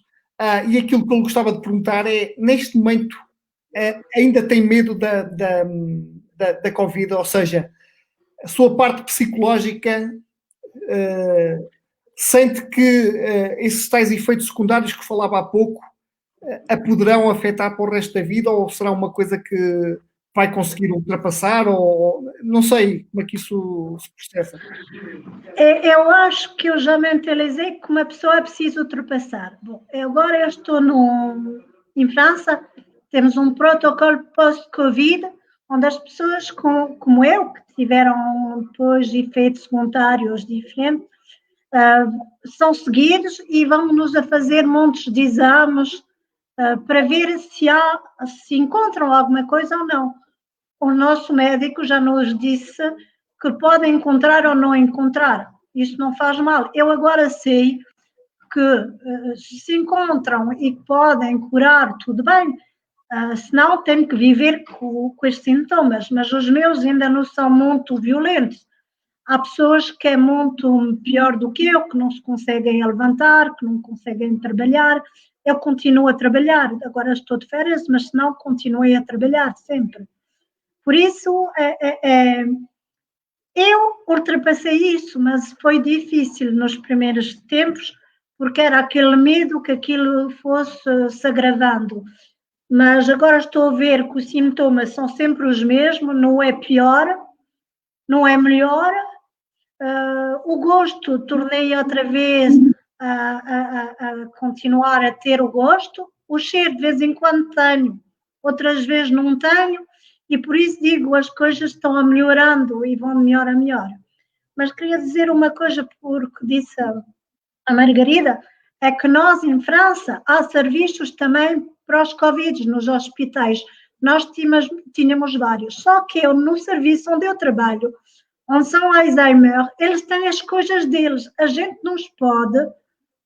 e aquilo que eu gostava de perguntar é, neste momento, ainda tem medo da Covid, ou seja, a sua parte psicológica, sente que esses tais efeitos secundários que falava há pouco a poderão afetar para o resto da vida, ou será uma coisa que vai conseguir ultrapassar, ou não sei como é que isso se processa? Eu acho que eu já mentalizei que uma pessoa precisa ultrapassar. Bom, agora eu estou em França, temos um protocolo post-Covid, onde as pessoas como eu, que tiveram depois efeitos secundários diferentes, são seguidos e vão-nos a fazer montes de exames para ver se encontram alguma coisa ou não. O nosso médico já nos disse que pode encontrar ou não encontrar. Isso não faz mal. Eu agora sei que se encontram e podem curar, tudo bem. Senão tenho que viver com estes sintomas. Mas os meus ainda não são muito violentos. Há pessoas que é muito pior do que eu, que não se conseguem levantar, que não conseguem trabalhar. Eu continuo a trabalhar. Agora estou de férias, mas senão continuei a trabalhar sempre. Por isso, eu ultrapassei isso, mas foi difícil nos primeiros tempos, porque era aquele medo que aquilo fosse se agravando. Mas agora estou a ver que os sintomas são sempre os mesmos, não é pior, não é melhor. O gosto, tornei outra vez a continuar a ter o gosto. O cheiro, de vez em quando tenho, outras vezes não tenho. E por isso digo, as coisas estão a melhorando e vão melhor a melhor. Mas queria dizer uma coisa, porque disse a Margarida, é que nós em França há serviços também para os Covid nos hospitais. Nós tínhamos vários, só que eu no serviço onde eu trabalho, onde são Alzheimer, eles têm as coisas deles, a gente não os pode,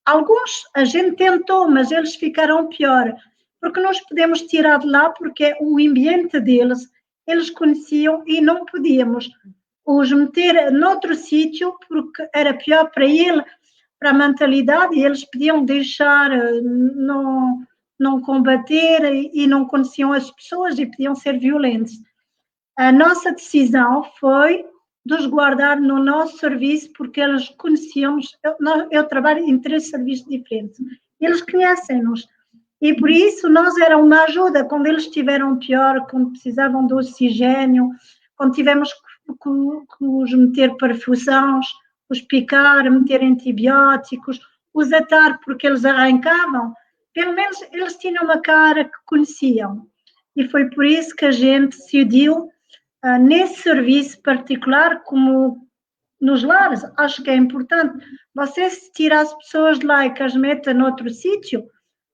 alguns a gente tentou, mas eles ficaram pior, porque nós podemos tirar de lá, porque o ambiente deles, eles conheciam e não podíamos os meter noutro sítio, porque era pior para ele, para a mentalidade, e eles podiam deixar, não combater e não conheciam as pessoas e podiam ser violentos. A nossa decisão foi de os guardar no nosso serviço, porque eles conheciam-nos. Eu trabalho em 3 serviços diferentes, eles conhecem-nos. E por isso nós era uma ajuda quando eles estiveram pior, quando precisavam do oxigênio, quando tivemos que os meter perfusões, os picar, meter antibióticos, os atar porque eles arrancavam. Pelo menos eles tinham uma cara que conheciam. E foi por isso que a gente decidiu, nesse serviço particular, como nos lares, acho que é importante. Você, se tirar as pessoas de lá e que as meta noutro sítio,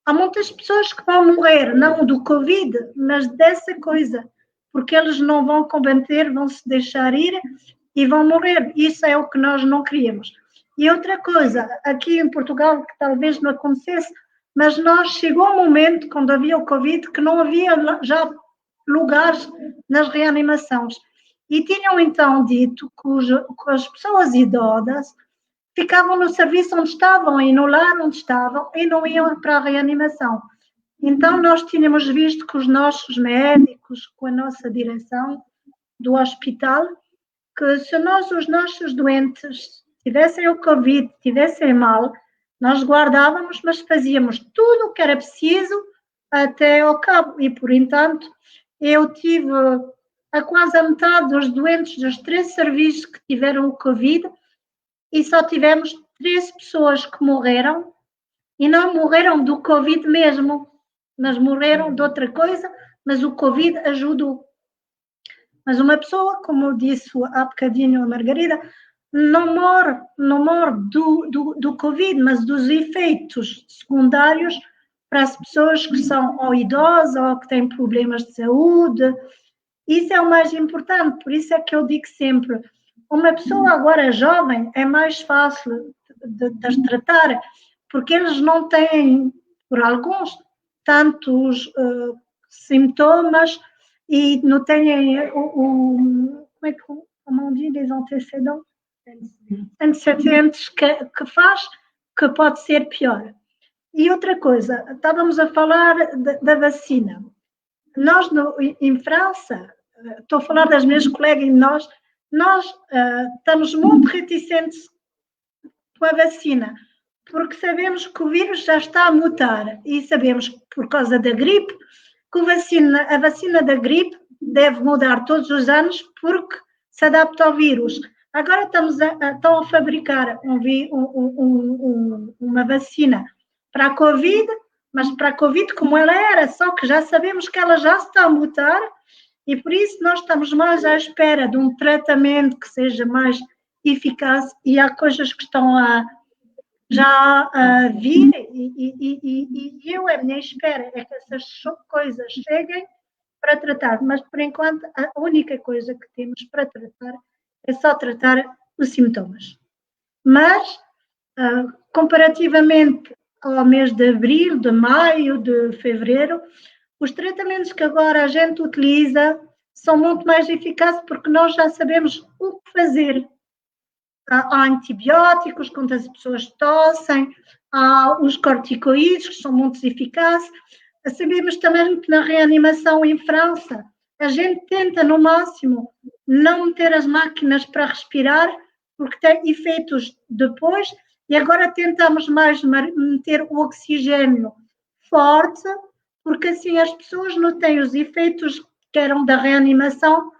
há muitas pessoas que vão morrer, não do Covid, mas dessa coisa, porque eles não vão combater, vão se deixar ir e vão morrer. Isso é o que nós não queríamos. E outra coisa, aqui em Portugal, que talvez não acontecesse, mas nós chegou um momento, quando havia o Covid, que não havia já lugares nas reanimações. E tinham então dito que as pessoas idosas ficavam no serviço onde estavam e no lar onde estavam e não iam para a reanimação. Então nós tínhamos visto que os nossos médicos, com a nossa direção do hospital, que se os nossos doentes tivessem o Covid, tivessem mal, nós guardávamos, mas fazíamos tudo o que era preciso até ao cabo. E, por entanto, eu tive a quase a metade dos doentes dos 3 serviços que tiveram o Covid e só tivemos 13 pessoas que morreram, e não morreram do Covid mesmo, mas morreram de outra coisa, mas o Covid ajudou. Mas uma pessoa, como disse há bocadinho a Margarida, não morre do Covid, mas dos efeitos secundários para as pessoas que são ou idosas ou que têm problemas de saúde. Isso é o mais importante, por isso é que eu digo sempre, uma pessoa agora jovem é mais fácil de tratar, porque eles não têm, por alguns, tantos sintomas e não têm como é que on dit les antécédents? Antecedentes que faz que pode ser pior. E outra coisa, estávamos a falar da vacina. Nós, em França, estou a falar das minhas colegas, nós nós estamos muito reticentes com a vacina, porque sabemos que o vírus já está a mutar e sabemos, por causa da gripe, que a vacina da gripe deve mudar todos os anos porque se adapta ao vírus. Agora estão a fabricar uma vacina para a Covid, mas para a Covid como ela era, só que já sabemos que ela já está a mutar e por isso nós estamos mais à espera de um tratamento que seja mais eficaz e há coisas que estão já a vir e a minha espera é que essas coisas cheguem para tratar, mas por enquanto a única coisa que temos para tratar é só tratar os sintomas. Mas, comparativamente ao mês de abril, de maio, de fevereiro, os tratamentos que agora a gente utiliza são muito mais eficazes porque nós já sabemos o que fazer. Há antibióticos quando as pessoas tossem, há os corticoides que são muito eficazes. Sabemos também que na reanimação em França a gente tenta no máximo não meter as máquinas para respirar porque tem efeitos depois e agora tentamos mais meter o oxigênio forte porque assim as pessoas não têm os efeitos que eram da reanimação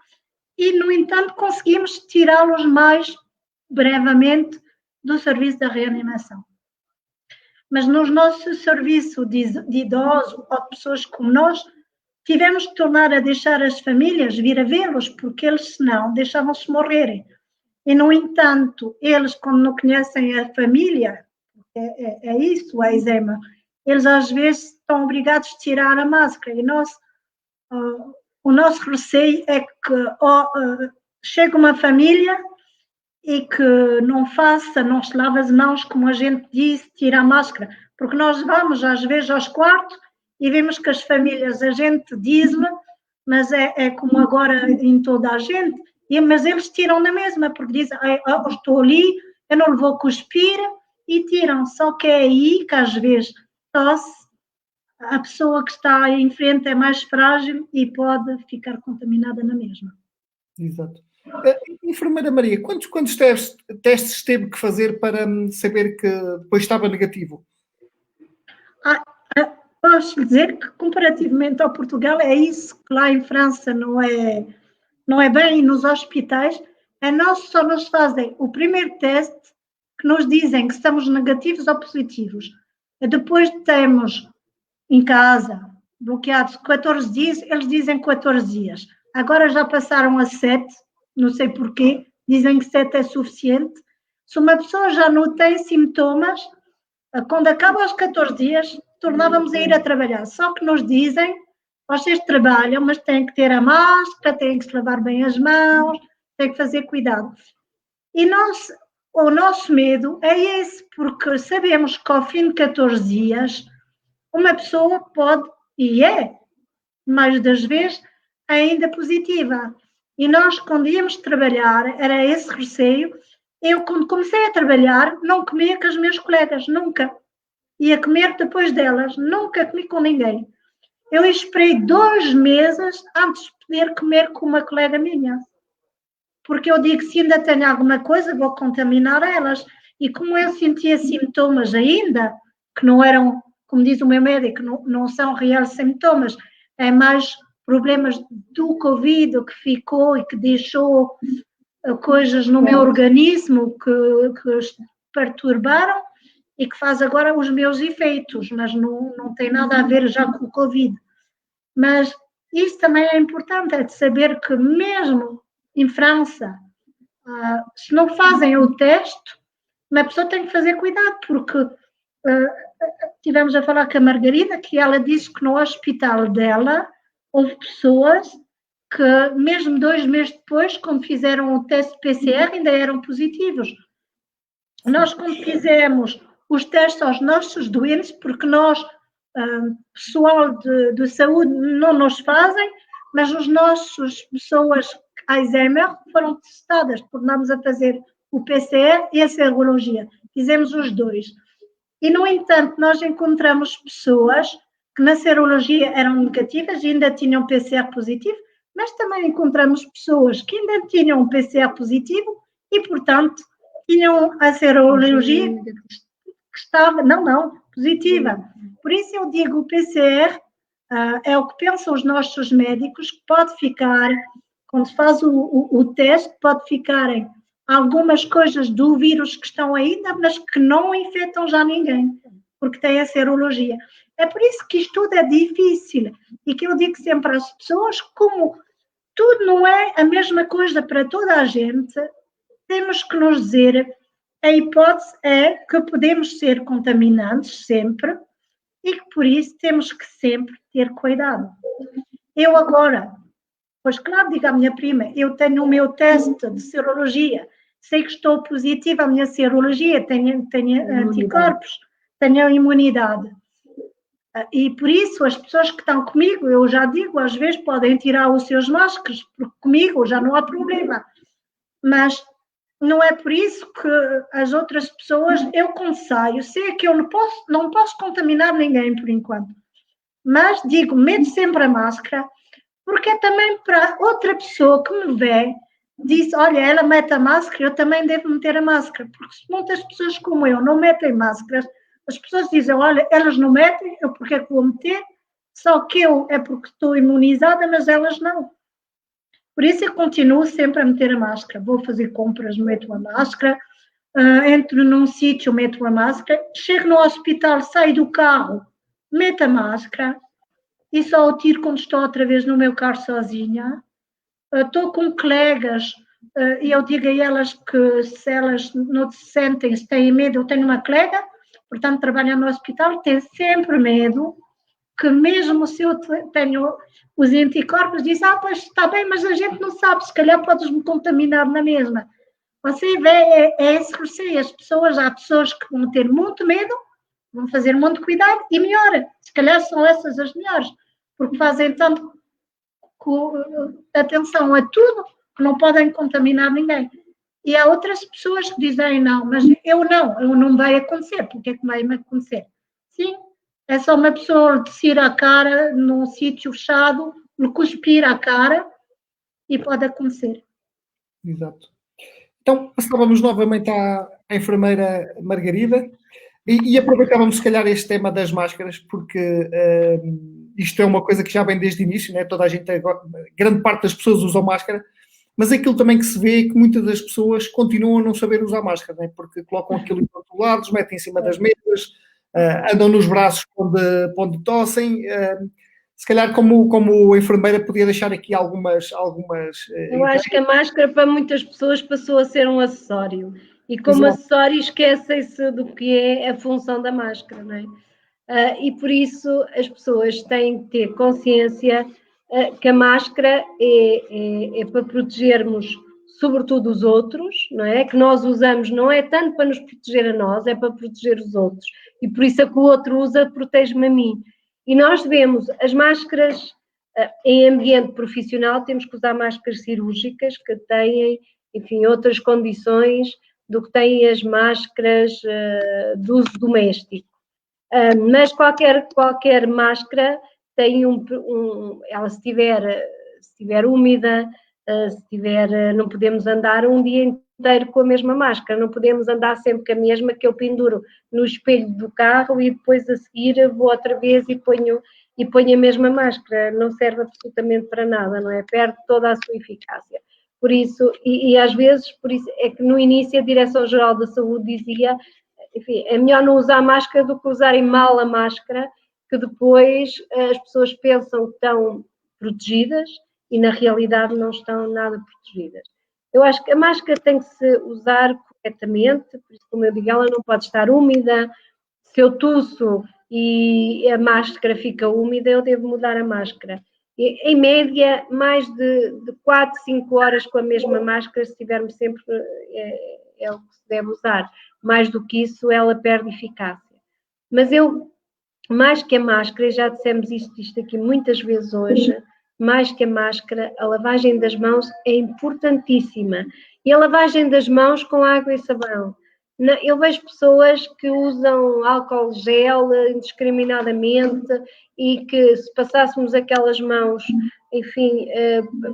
e no entanto conseguimos tirá-los mais brevemente do serviço da reanimação. Mas no nosso serviço de idosos ou de pessoas como nós, tivemos que tornar a deixar as famílias vir a vê-los, porque eles, senão, deixavam-se morrerem. E, no entanto, eles, quando não conhecem a família, é isso, o Alzheimer, eles às vezes estão obrigados a tirar a máscara. E o nosso receio é que chega uma família e que não se lava as mãos, como a gente disse, tira a máscara. Porque nós vamos, às vezes, aos quartos e vemos que as famílias, a gente diz-me, mas é como agora em toda a gente, mas eles tiram na mesma, porque dizem, eu estou ali, eu não lhe vou cuspir, e tiram. Só que é aí que, às vezes, a pessoa que está em frente é mais frágil e pode ficar contaminada na mesma. Exato. Enfermeira Maria, quantos testes teve que fazer para saber que depois estava negativo? Posso dizer que, comparativamente ao Portugal, é isso que lá em França não é bem nos hospitais. Só nos fazem o primeiro teste que nos dizem que estamos negativos ou positivos. Depois temos em casa, bloqueados 14 dias, eles dizem 14 dias. Agora já passaram a 7, não sei porquê, dizem que 7 é suficiente. Se uma pessoa já não tem sintomas, quando acaba os 14 dias, tornávamos a ir a trabalhar. Só que nos dizem, vocês trabalham, mas têm que ter a máscara, têm que se lavar bem as mãos, têm que fazer cuidado. E o nosso medo é esse, porque sabemos que ao fim de 14 dias, uma pessoa pode, e mais das vezes, ainda positiva. E nós, quando íamos trabalhar, era esse receio. Eu, quando comecei a trabalhar, não comia com as minhas colegas, nunca. Ia comer depois delas, nunca comi com ninguém. Eu esperei 2 meses antes de poder comer com uma colega minha. Porque eu digo, se ainda tenho alguma coisa, vou contaminar elas. E como eu sentia sintomas ainda, que não eram, como diz o meu médico, não são reais sintomas, é mais problemas do Covid que ficou e que deixou coisas no meu organismo que perturbaram e que faz agora os meus efeitos, mas não tem nada a ver já com o Covid. Mas isso também é importante, é de saber que mesmo em França, se não fazem o teste, uma pessoa tem que fazer cuidado, porque tivemos a falar com a Margarida, que ela disse que no hospital dela houve pessoas que mesmo 2 meses depois, quando fizeram o teste PCR, ainda eram positivos. Nós, quando fizemos os testes aos nossos doentes, porque nós, pessoal de saúde, não nos fazem, mas os nossos pessoas Alzheimer foram testadas, tornámos a fazer o PCR e a serologia. Fizemos os 2. E, no entanto, nós encontramos pessoas que na serologia eram negativas e ainda tinham PCR positivo, mas também encontramos pessoas que ainda tinham um PCR positivo e, portanto, tinham a serologia que estava, positiva. Por isso eu digo, o PCR é o que pensam os nossos médicos, que pode ficar, quando faz o teste, pode ficarem algumas coisas do vírus que estão ainda, mas que não infectam já ninguém, porque tem a serologia. É por isso que isto tudo é difícil e que eu digo sempre às pessoas, como tudo não é a mesma coisa para toda a gente, temos que nos dizer, a hipótese é que podemos ser contaminantes sempre e que por isso temos que sempre ter cuidado. Eu agora, pois claro, digo à minha prima, eu tenho o meu teste de serologia, sei que estou positiva, a minha serologia, tenho anticorpos, tenho a imunidade. E por isso as pessoas que estão comigo, eu já digo, às vezes podem tirar os seus máscaras, porque comigo já não há problema. Mas não é por isso que as outras pessoas, eu como saio, sei que eu não posso contaminar ninguém por enquanto. Mas digo, meto sempre a máscara, porque é também para outra pessoa que me vê, diz, olha, ela mete a máscara, eu também devo meter a máscara, porque se muitas pessoas como eu não metem máscaras, as pessoas dizem, olha, elas não metem, eu porque é que vou meter? Só que eu é porque estou imunizada, mas elas não. Por isso eu continuo sempre a meter a máscara. Vou fazer compras, meto a máscara, entro num sítio, meto a máscara, chego no hospital, saio do carro, meto a máscara, e só o tiro quando estou outra vez no meu carro sozinha. Estou com colegas e eu digo a elas que se elas não se sentem, se têm medo, eu tenho uma colega, portanto, trabalha no hospital, tem sempre medo, que mesmo se eu tenho os anticorpos, diz, pois está bem, mas a gente não sabe, se calhar podes-me contaminar na mesma. Você vê, é esse receio, há pessoas que vão ter muito medo, vão fazer muito cuidado e melhora. Se calhar são essas as melhores, porque fazem tanto atenção a tudo que não podem contaminar ninguém. E há outras pessoas que dizem, não, mas eu não vai acontecer. Porque é que vai me acontecer? Sim, é só uma pessoa descer a cara num sítio fechado, me cuspir a cara e pode acontecer. Exato. Então, passávamos novamente à enfermeira Margarida e aproveitávamos, se calhar, este tema das máscaras, porque isto é uma coisa que já vem desde o início, né? Toda a gente, grande parte das pessoas usam máscara, mas aquilo também que se vê é que muitas das pessoas continuam a não saber usar máscara, né? Porque colocam aquilo em outros lados, metem em cima das mesas, andam nos braços onde tossem. Se calhar, como enfermeira, podia deixar aqui algumas eu acho que a máscara para muitas pessoas passou a ser um acessório. E como acessório esquecem-se do que é a função da máscara, não é? E por isso as pessoas têm que ter consciência que a máscara é para protegermos sobretudo os outros, não é? Que nós usamos não é tanto para nos proteger a nós, é para proteger os outros. E por isso é que o outro usa, protege-me a mim. E nós devemos, as máscaras em ambiente profissional, temos que usar máscaras cirúrgicas que têm, enfim, outras condições do que têm as máscaras de uso doméstico. Mas qualquer máscara tem ela se estiver úmida, não podemos andar um dia inteiro com a mesma máscara, não podemos andar sempre com a mesma que eu penduro no espelho do carro e depois a seguir vou outra vez e ponho a mesma máscara, não serve absolutamente para nada, não é? Perde toda a sua eficácia. Por isso, e às vezes, por isso é que no início a Direção-Geral da Saúde dizia, enfim, é melhor não usar máscara do que usarem mal a máscara, que depois as pessoas pensam que estão protegidas e na realidade não estão nada protegidas. Eu acho que a máscara tem que se usar corretamente, por isso, como eu digo, ela não pode estar úmida. Se eu tuço e a máscara fica úmida, eu devo mudar a máscara. E, em média, mais de 4, 5 horas com a mesma máscara, se tivermos sempre, é o que se deve usar. Mais do que isso, ela perde eficácia. Mas mais que a máscara, já dissemos isto aqui muitas vezes hoje, mais que a máscara, a lavagem das mãos é importantíssima. E a lavagem das mãos com água e sabão. Eu vejo pessoas que usam álcool gel indiscriminadamente e que se passássemos aquelas mãos enfim,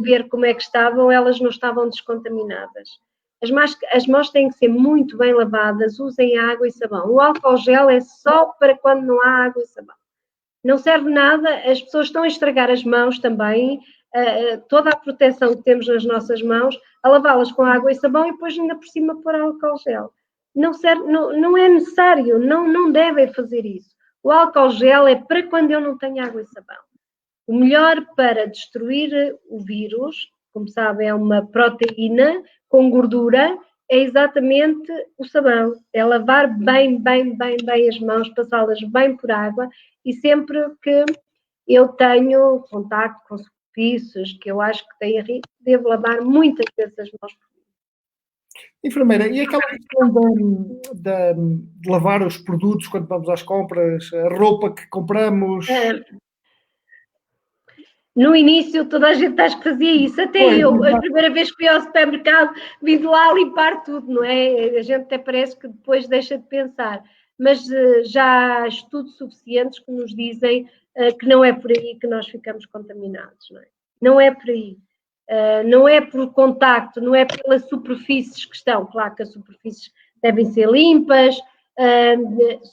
ver como é que estavam, elas não estavam descontaminadas. As mãos têm que ser muito bem lavadas, usem água e sabão. O álcool gel é só para quando não há água e sabão. Não serve nada, as pessoas estão a estragar as mãos também, toda a proteção que temos nas nossas mãos, a lavá-las com água e sabão e depois ainda por cima pôr álcool gel. Não serve, não é necessário, não devem fazer isso. O álcool gel é para quando eu não tenho água e sabão. O melhor para destruir o vírus, como sabem, é uma proteína com gordura, é exatamente o sabão. É lavar bem as mãos, passá-las bem por água e sempre que eu tenho contacto com superfícies que eu acho que têm risco, devo lavar muitas vezes as mãos. Enfermeira, e aquela questão de lavar os produtos quando vamos às compras, a roupa que compramos? No início toda a gente acho que fazia isso, até eu, a primeira vez que fui ao supermercado, vim de lá limpar tudo, não é? A gente até parece que depois deixa de pensar, mas já há estudos suficientes que nos dizem que não é por aí que nós ficamos contaminados, não é? Não é por aí. Não é por contacto, não é pelas superfícies que estão, claro que as superfícies devem ser limpas,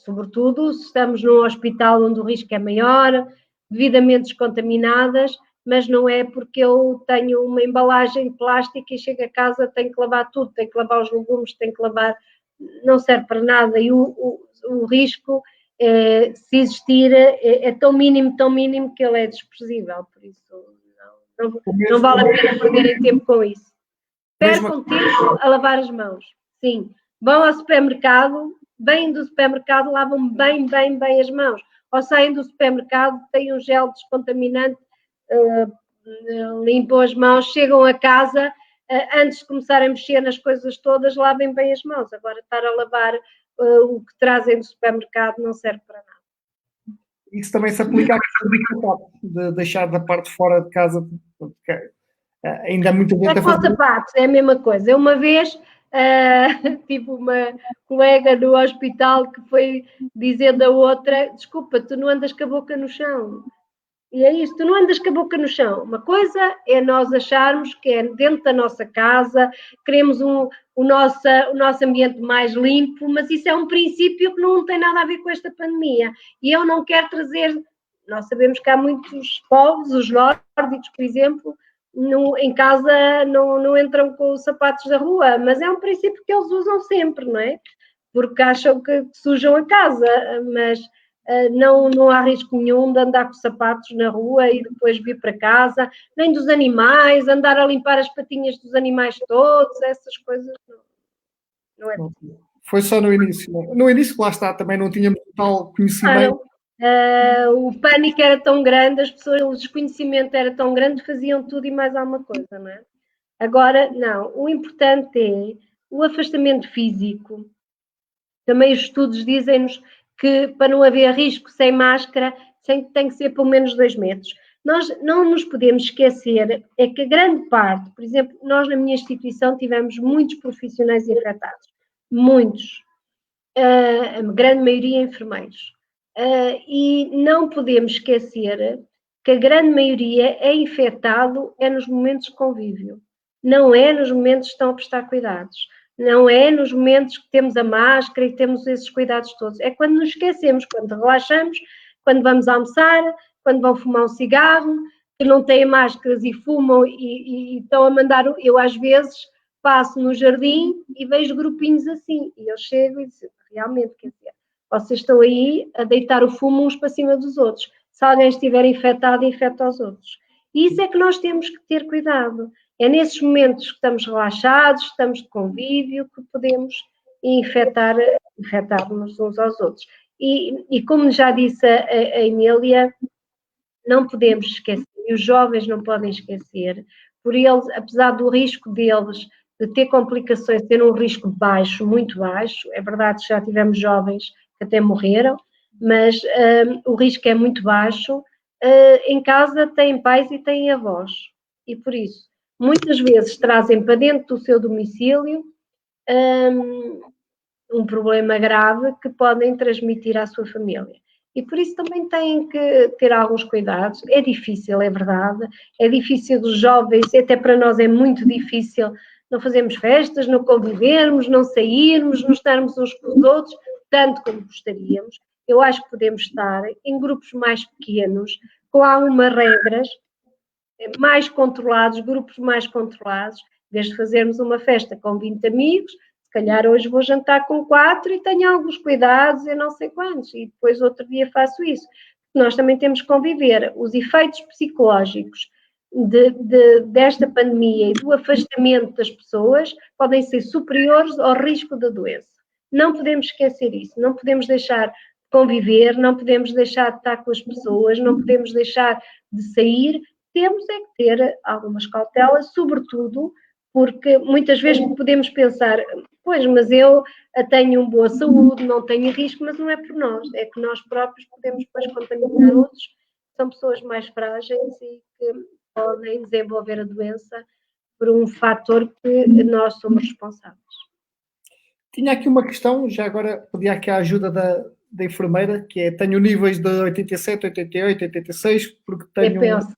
sobretudo se estamos num hospital onde o risco é maior, devidamente descontaminadas, mas não é porque eu tenho uma embalagem de plástico e chego a casa, tenho que lavar tudo, tenho que lavar os legumes, tenho que lavar, não serve para nada e o risco, se existir, é tão mínimo que ele é desprezível, por isso não vale a pena perderem tempo com isso. Percam tempo a lavar as mãos, sim. Vão ao supermercado, vêm do supermercado, lavam bem as mãos. Ou saem do supermercado, têm um gel descontaminante, limpam as mãos, chegam a casa, antes de começarem a mexer nas coisas todas, lavem bem as mãos. Agora, estar a lavar o que trazem do supermercado não serve para nada. Isso também se aplica à questão de deixar da parte de fora de casa, porque ainda há muita gente a fazer. Sapatos, é a mesma coisa. Eu uma vez tive uma colega no hospital que foi dizer da outra, desculpa, tu não andas com a boca no chão. E é isso, tu não andas com a boca no chão. Uma coisa é nós acharmos que é dentro da nossa casa, queremos o nosso ambiente mais limpo, mas isso é um princípio que não tem nada a ver com esta pandemia. E eu não quero trazer... Nós sabemos que há muitos povos, os nórdicos, por exemplo, em casa não entram com os sapatos da rua, mas é um princípio que eles usam sempre, não é? Porque acham que sujam a casa, mas... não há risco nenhum de andar com sapatos na rua e depois vir para casa, nem dos animais, andar a limpar as patinhas dos animais todos, essas coisas não é. Foi só no início. No início, lá está, também não tínhamos tal conhecimento. O pânico era tão grande, as pessoas, o desconhecimento era tão grande, faziam tudo e mais alguma coisa, não é? Agora, não, o importante é o afastamento físico. Também os estudos dizem-nos que para não haver risco sem máscara, tem que ser pelo menos 2 metros. Nós não nos podemos esquecer, é que a grande parte, por exemplo, nós na minha instituição tivemos muitos profissionais infectados, muitos, a grande maioria enfermeiros, e não podemos esquecer que a grande maioria é infectado nos momentos de convívio, não é nos momentos que estão a prestar cuidados. Não é nos momentos que temos a máscara e temos esses cuidados todos. É quando nos esquecemos, quando relaxamos, quando vamos almoçar, quando vão fumar um cigarro, que não têm máscaras e fumam e estão a mandar... Eu, às vezes, passo no jardim e vejo grupinhos assim. E eu chego e digo, realmente, quer dizer, vocês estão aí a deitar o fumo uns para cima dos outros. Se alguém estiver infectado, infecta os outros. E isso é que nós temos que ter cuidado. É nesses momentos que estamos relaxados, estamos de convívio, que podemos infectar-nos uns aos outros. E como já disse a Emília, não podemos esquecer, e os jovens não podem esquecer, por eles, apesar do risco deles de ter complicações, ter um risco baixo, muito baixo, é verdade que já tivemos jovens que até morreram, mas o risco é muito baixo, em casa têm pais e têm avós, e por isso, muitas vezes trazem para dentro do seu domicílio um problema grave que podem transmitir à sua família. E por isso também têm que ter alguns cuidados. É difícil, é verdade, é difícil dos jovens, até para nós é muito difícil não fazermos festas, não convivermos, não sairmos, não estarmos uns com os outros, tanto como gostaríamos. Eu acho que podemos estar em grupos mais pequenos, com algumas regras, mais controlados, grupos mais controlados, em vez de fazermos uma festa com 20 amigos, se calhar hoje vou jantar com 4 e tenho alguns cuidados e não sei quantos, e depois outro dia faço isso. Nós também temos que conviver. Os efeitos psicológicos desta pandemia e do afastamento das pessoas podem ser superiores ao risco da doença. Não podemos esquecer isso, não podemos deixar de conviver, não podemos deixar de estar com as pessoas, não podemos deixar de sair. Temos é que ter algumas cautelas, sobretudo porque muitas vezes podemos pensar, pois, mas eu tenho uma boa saúde, não tenho risco, mas não é por nós, é que nós próprios podemos depois contaminar outros, são pessoas mais frágeis e que podem desenvolver a doença por um fator que nós somos responsáveis. Tinha aqui uma questão, já agora pedi aqui a ajuda da enfermeira, que é, tenho níveis de 87, 88, 86, porque tenho... DPLC.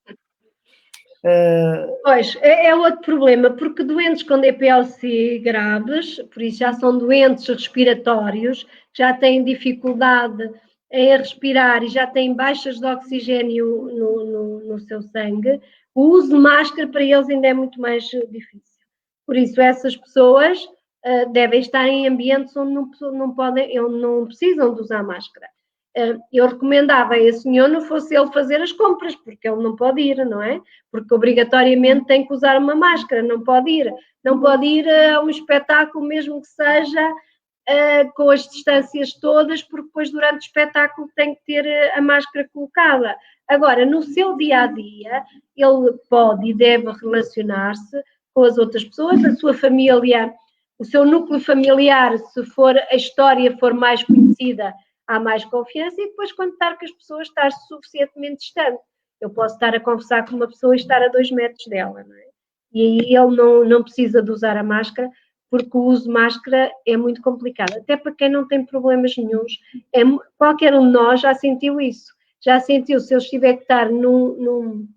Pois, é outro problema, porque doentes com DPLC graves, por isso já são doentes respiratórios, já têm dificuldade em respirar e já têm baixas de oxigênio no seu sangue, o uso de máscara para eles ainda é muito mais difícil. Por isso, essas pessoas devem estar em ambientes onde não precisam de usar máscara. Eu recomendava a esse senhor não fosse ele fazer as compras, porque ele não pode ir, não é? Porque obrigatoriamente tem que usar uma máscara, não pode ir. Não pode ir a um espetáculo, mesmo que seja com as distâncias todas, porque depois durante o espetáculo tem que ter a máscara colocada. Agora, no seu dia-a-dia, ele pode e deve relacionar-se com as outras pessoas, a sua família, o seu núcleo familiar, se for a história for mais conhecida, há mais confiança, e depois quando estar com as pessoas, estar suficientemente distante. Eu posso estar a conversar com uma pessoa e estar a 2 metros dela, não é? E aí ele não precisa de usar a máscara, porque o uso de máscara é muito complicado. Até para quem não tem problemas nenhuns, qualquer um de nós já sentiu isso. Já sentiu, se eu estiver que estar num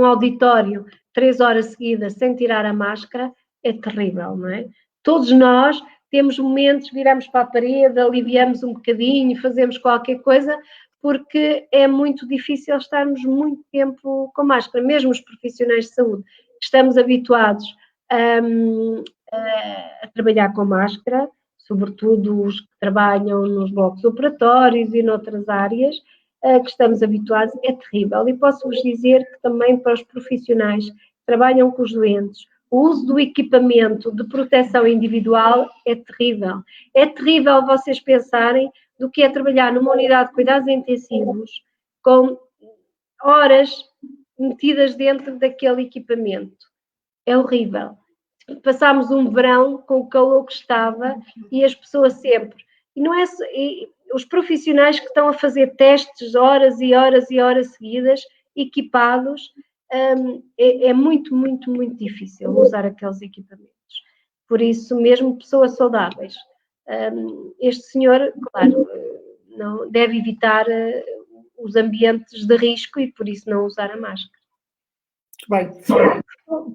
auditório 3 horas seguidas sem tirar a máscara, é terrível, não é? Todos nós temos momentos, viramos para a parede, aliviamos um bocadinho, fazemos qualquer coisa, porque é muito difícil estarmos muito tempo com máscara, mesmo os profissionais de saúde. Estamos habituados a trabalhar com máscara, sobretudo os que trabalham nos blocos operatórios e noutras áreas, que estamos habituados, é terrível. E posso-vos dizer que também para os profissionais que trabalham com os doentes, o uso do equipamento de proteção individual é terrível. É terrível vocês pensarem do que é trabalhar numa unidade de cuidados intensivos com horas metidas dentro daquele equipamento. É horrível. Passámos um verão com o calor que estava e as pessoas sempre. E não é os profissionais que estão a fazer testes horas e horas e horas seguidas, equipados, é muito, muito, muito difícil usar aqueles equipamentos. Por isso, mesmo pessoas saudáveis. Este senhor, claro, não deve evitar os ambientes de risco e por isso não usar a máscara. Bem,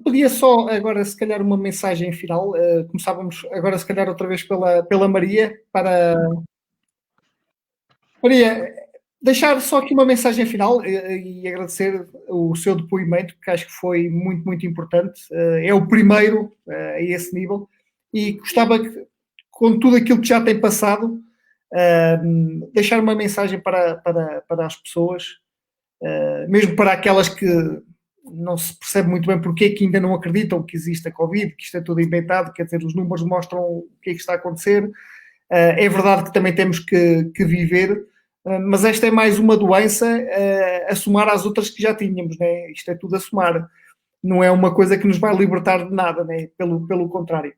podia só agora se calhar uma mensagem final, começávamos agora se calhar outra vez pela Maria, para... Maria, deixar só aqui uma mensagem final e agradecer o seu depoimento, que acho que foi muito, muito importante, é o primeiro a esse nível, e gostava que, com tudo aquilo que já tem passado, deixar uma mensagem para as pessoas, mesmo para aquelas que não se percebe muito bem porque é que ainda não acreditam que existe a Covid, que isto é tudo inventado, quer dizer, os números mostram o que é que está a acontecer. É verdade que também temos que viver, mas esta é mais uma doença a somar às outras que já tínhamos, né? Isto é tudo a somar, não é uma coisa que nos vai libertar de nada, né? Pelo contrário.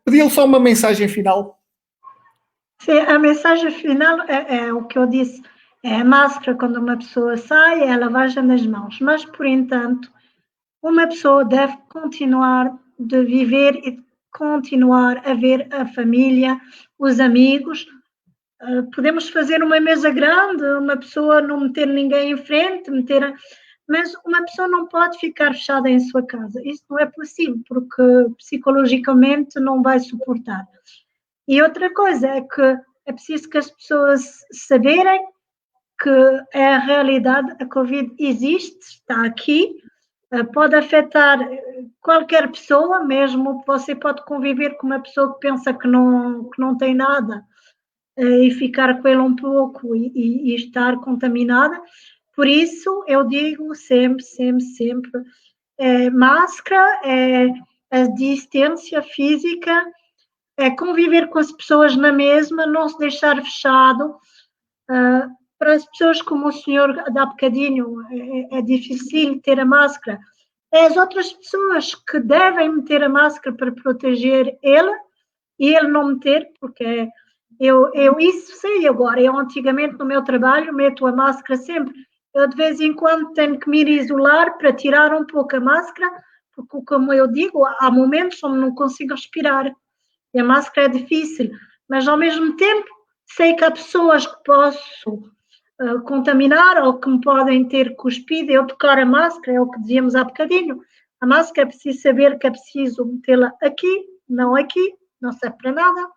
Pedi-lhe só uma mensagem final. Sim, a mensagem final é o que eu disse. É a máscara quando uma pessoa sai, é a lavagem das mãos. Mas, por entanto, uma pessoa deve continuar de viver e continuar a ver a família, os amigos, Podemos fazer uma mesa grande, uma pessoa não meter ninguém em frente, mas uma pessoa não pode ficar fechada em sua casa. Isso não é possível, porque psicologicamente não vai suportar. E outra coisa é que é preciso que as pessoas saberem que é a realidade, a Covid existe, está aqui, pode afetar qualquer pessoa, mesmo você pode conviver com uma pessoa que pensa que não tem nada, e ficar com ele um pouco e estar contaminada. Por isso, eu digo sempre, máscara, a distância física, conviver com as pessoas na mesma, não se deixar fechado. Para as pessoas como o senhor dá bocadinho, é difícil ter a máscara. É as outras pessoas que devem meter a máscara para proteger ele e ele não meter, porque eu isso sei agora. Eu antigamente no meu trabalho meto a máscara sempre. Eu de vez em quando tenho que me isolar para tirar um pouco a máscara, porque como eu digo, há momentos onde não consigo respirar e a máscara é difícil, mas ao mesmo tempo sei que há pessoas que posso contaminar ou que me podem ter cuspido. Eu tocar a máscara, é o que dizíamos há bocadinho. A máscara é preciso saber que é preciso metê-la aqui, não serve para nada,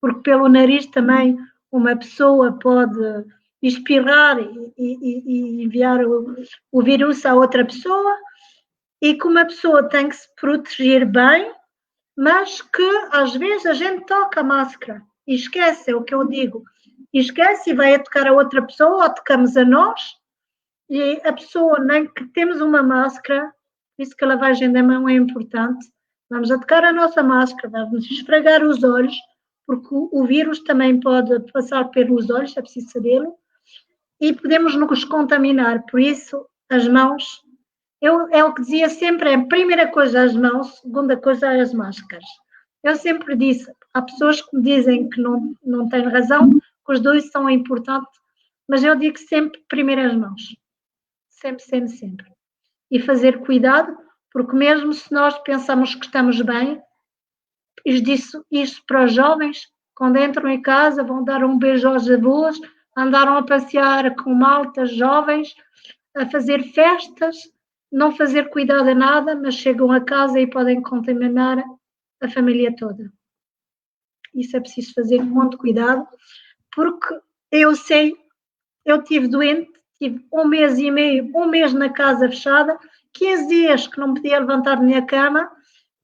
porque pelo nariz também uma pessoa pode espirrar e enviar o vírus a outra pessoa, e que uma pessoa tem que se proteger bem, mas que às vezes a gente toca a máscara e esquece, é o que eu digo, e esquece e vai a tocar a outra pessoa, ou tocamos a nós, e a pessoa nem que temos uma máscara, por isso que a lavagem da mão é importante, vamos a tocar a nossa máscara, vamos esfregar os olhos, porque o vírus também pode passar pelos olhos, é preciso sabê-lo, e podemos nos contaminar. Por isso, as mãos, é o que dizia sempre, é a primeira coisa as mãos, segunda coisa as máscaras. Eu sempre disse, há pessoas que me dizem que não têm razão, que os dois são importantes, mas eu digo sempre primeiro as mãos. Sempre. E fazer cuidado, porque mesmo se nós pensamos que estamos bem, isso para os jovens, quando entram em casa, vão dar um beijo aos avós, andaram a passear com maltas jovens, a fazer festas, não fazer cuidado a nada, mas chegam a casa e podem contaminar a família toda. Isso é preciso fazer com muito cuidado, porque eu sei, eu estive doente, tive 1 mês e meio, 1 mês na casa fechada, 15 dias que não podia levantar da minha cama,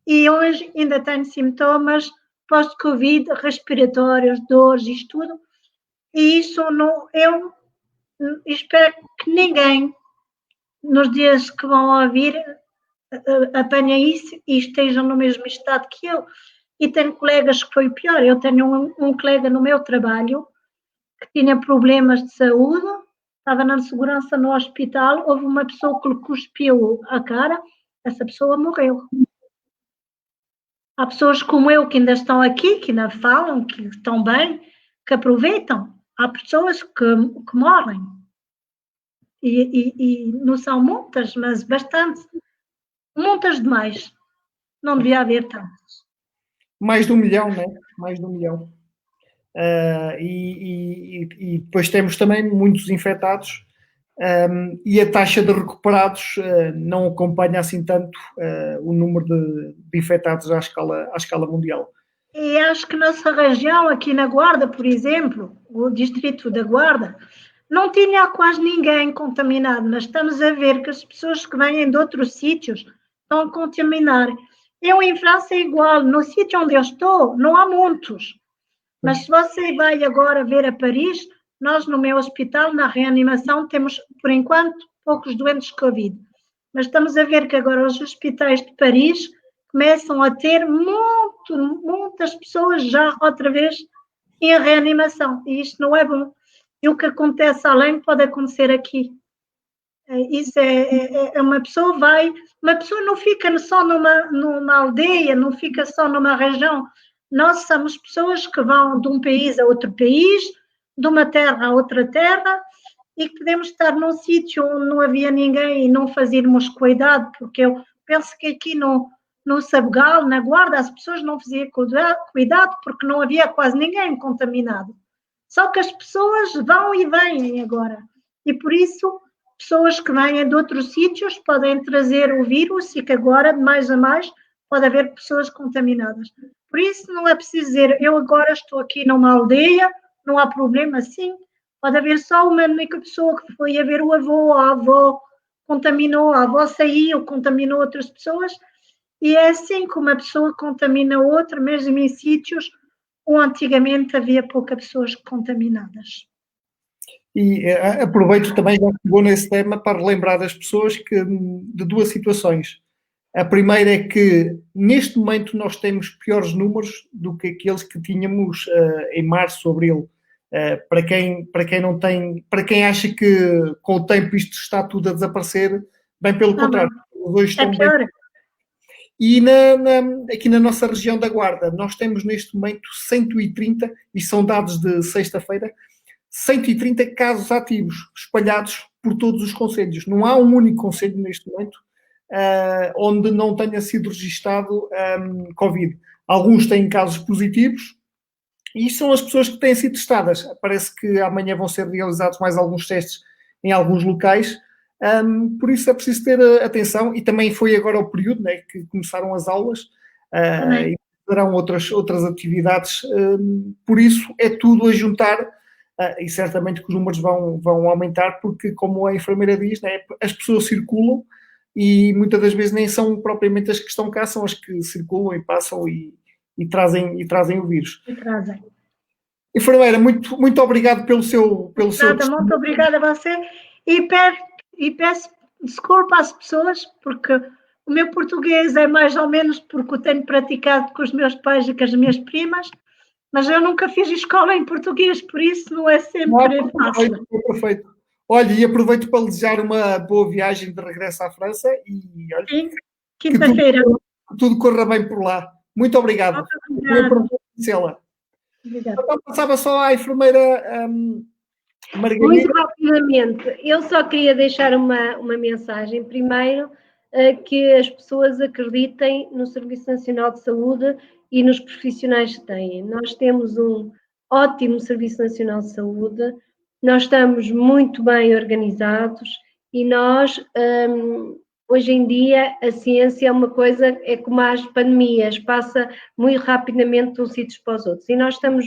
e hoje ainda tenho sintomas pós-Covid, respiratórios, dores, isto tudo, e isso eu espero que ninguém nos dias que vão ouvir apanhem isso e estejam no mesmo estado que eu. E tenho colegas que foi pior. Eu tenho um colega no meu trabalho que tinha problemas de saúde, estava na segurança no hospital, houve uma pessoa que lhe cuspiu a cara, essa pessoa morreu. Há pessoas como eu que ainda estão aqui, que ainda falam, que estão bem, que aproveitam. Há pessoas que morrem. E não são muitas, mas bastante. Muitas demais. Não devia haver tantas. Mais de 1 milhão, não é? Mais de 1 milhão. E depois temos também muitos infectados, e a taxa de recuperados não acompanha assim tanto o número de infectados à escala mundial. E acho que nossa região, aqui na Guarda, por exemplo, o distrito da Guarda, não tinha quase ninguém contaminado, mas estamos a ver que as pessoas que vêm de outros sítios estão a contaminar. Eu em França é igual, no sítio onde eu estou não há muitos, mas se você vai agora ver a Paris, nós no meu hospital, na reanimação, temos por enquanto poucos doentes de Covid, mas estamos a ver que agora os hospitais de Paris começam a ter muitas pessoas já outra vez em reanimação, e isto não é bom. E o que acontece além pode acontecer aqui. Isso uma pessoa não fica só numa aldeia, não fica só numa região. Nós somos pessoas que vão de um país a outro país, de uma terra a outra terra, e que podemos estar num sítio onde não havia ninguém e não fazermos cuidado, porque eu penso que aqui no Sabugal, na Guarda, as pessoas não faziam cuidado porque não havia quase ninguém contaminado. Só que as pessoas vão e vêm agora. E por isso, pessoas que vêm de outros sítios podem trazer o vírus e que agora, de mais a mais, pode haver pessoas contaminadas. Por isso, não é preciso dizer, eu agora estou aqui numa aldeia, não há problema, sim. Pode haver só uma única pessoa que foi a ver o avô, a avó contaminou, a avó saiu, contaminou outras pessoas. E é assim que uma pessoa contamina outra, mesmo em sítios onde antigamente havia poucas pessoas contaminadas. E aproveito também, já que chegou nesse tema, para relembrar as pessoas de duas situações. A primeira é que, neste momento, nós temos piores números do que aqueles que tínhamos em março, abril. Para quem não tem, para quem acha que com o tempo isto está tudo a desaparecer, bem pelo contrário, os dois estão pior. bem. E aqui na nossa região da Guarda, nós temos neste momento 130, e são dados de sexta-feira, 130 casos ativos espalhados por todos os concelhos. Não há um único concelho neste momento onde não tenha sido registado Covid. Alguns têm casos positivos e são as pessoas que têm sido testadas. Parece que amanhã vão ser realizados mais alguns testes em alguns locais. Por isso é preciso ter atenção, e também foi agora o período, né, que começaram as aulas e terão outras atividades. Por isso é tudo a juntar e certamente que os números vão aumentar, porque, como a enfermeira diz, né, as pessoas circulam e muitas das vezes nem são propriamente as que estão cá, são as que circulam e passam e trazem o vírus. Enfermeira, muito obrigado pelo seu muito obrigada a você, e peço desculpa às pessoas, porque o meu português é mais ou menos porque o tenho praticado com os meus pais e com as minhas primas, mas eu nunca fiz escola em português, por isso não é sempre fácil. Perfeito. Olha, e aproveito para desejar uma boa viagem de regresso à França e olha, sim, quinta-feira. Que tudo corra bem por lá. Muito obrigado. Obrigada. Então, passava só à enfermeira Margarida. Muito rapidamente, eu só queria deixar uma mensagem. Primeiro, que as pessoas acreditem no Serviço Nacional de Saúde e nos profissionais que têm. Nós temos um ótimo Serviço Nacional de Saúde, nós estamos muito bem organizados e nós, hoje em dia, a ciência é uma coisa, é como as pandemias, passa muito rapidamente de uns sítios para os outros. E nós estamos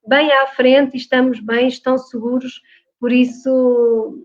bem à frente e estamos bem, estão seguros, por isso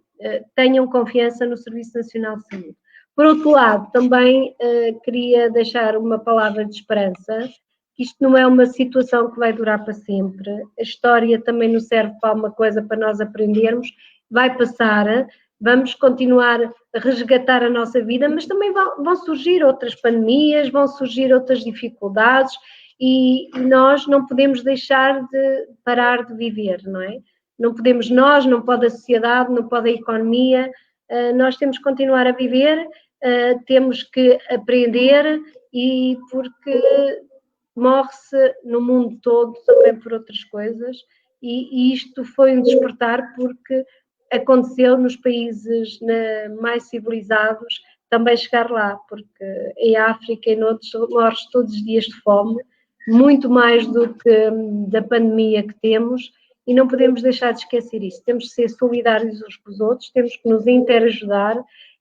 tenham confiança no Serviço Nacional de Saúde. Por outro lado, também queria deixar uma palavra de esperança. Isto não é uma situação que vai durar para sempre. A história também nos serve para uma coisa para nós aprendermos. Vai passar, vamos continuar a resgatar a nossa vida, mas também vão surgir outras pandemias, vão surgir outras dificuldades e nós não podemos deixar de parar de viver, não é? Não podemos nós, não pode a sociedade, não pode a economia, nós temos que continuar a viver, temos que aprender, e porque morre-se no mundo todo também por outras coisas, e isto foi um despertar porque aconteceu nos países mais civilizados também chegar lá, porque em África e noutros morres todos os dias de fome, muito mais do que da pandemia que temos, e não podemos deixar de esquecer isso. Temos que ser solidários uns com os outros, temos que nos interajudar.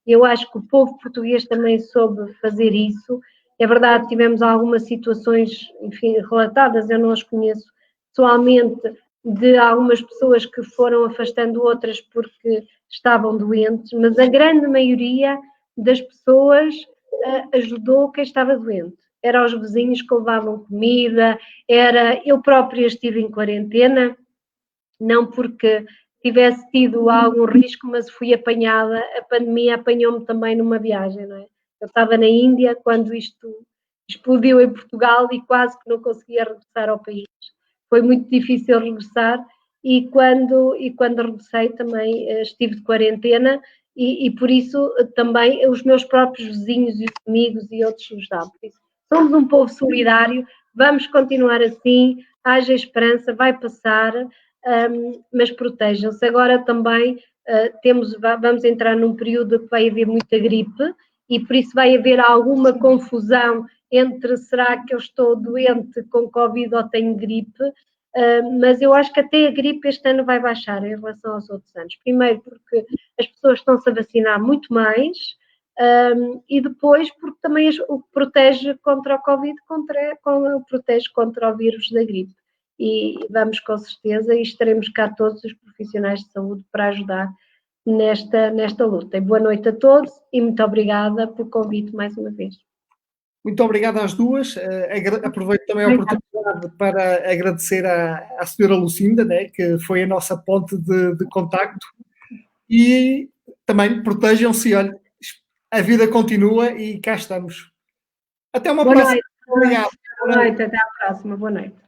Eu acho que o povo português também soube fazer isso. É verdade, tivemos algumas situações, enfim, relatadas, eu não as conheço pessoalmente, de algumas pessoas que foram afastando outras porque estavam doentes, mas a grande maioria das pessoas ajudou quem estava doente. Era os vizinhos que levavam comida, eu própria estive em quarentena, não porque tivesse tido algum risco, mas fui apanhada, a pandemia apanhou-me também numa viagem, não é? Eu estava na Índia quando isto explodiu em Portugal e quase que não conseguia regressar ao país. Foi muito difícil regressar e quando regressei também estive de quarentena e por isso também os meus próprios vizinhos e os amigos e outros nos dão. Somos um povo solidário, vamos continuar assim, haja esperança, vai passar, mas protejam-se. Agora também vamos entrar num período que vai haver muita gripe e por isso vai haver alguma confusão entre será que eu estou doente com Covid ou tenho gripe, mas eu acho que até a gripe este ano vai baixar em relação aos outros anos. Primeiro porque as pessoas estão-se a vacinar muito mais, e depois porque também o que protege contra o Covid protege contra o vírus da gripe. E vamos com certeza e estaremos cá todos os profissionais de saúde para ajudar nesta luta. E boa noite a todos e muito obrigada pelo convite mais uma vez. Muito obrigado às duas. Aproveito também a oportunidade para agradecer à senhora Lucinda, né, que foi a nossa ponte de contacto. E também protejam-se, olha, a vida continua e cá estamos. Até uma próxima. Boa noite. Boa noite, até à próxima. Boa noite.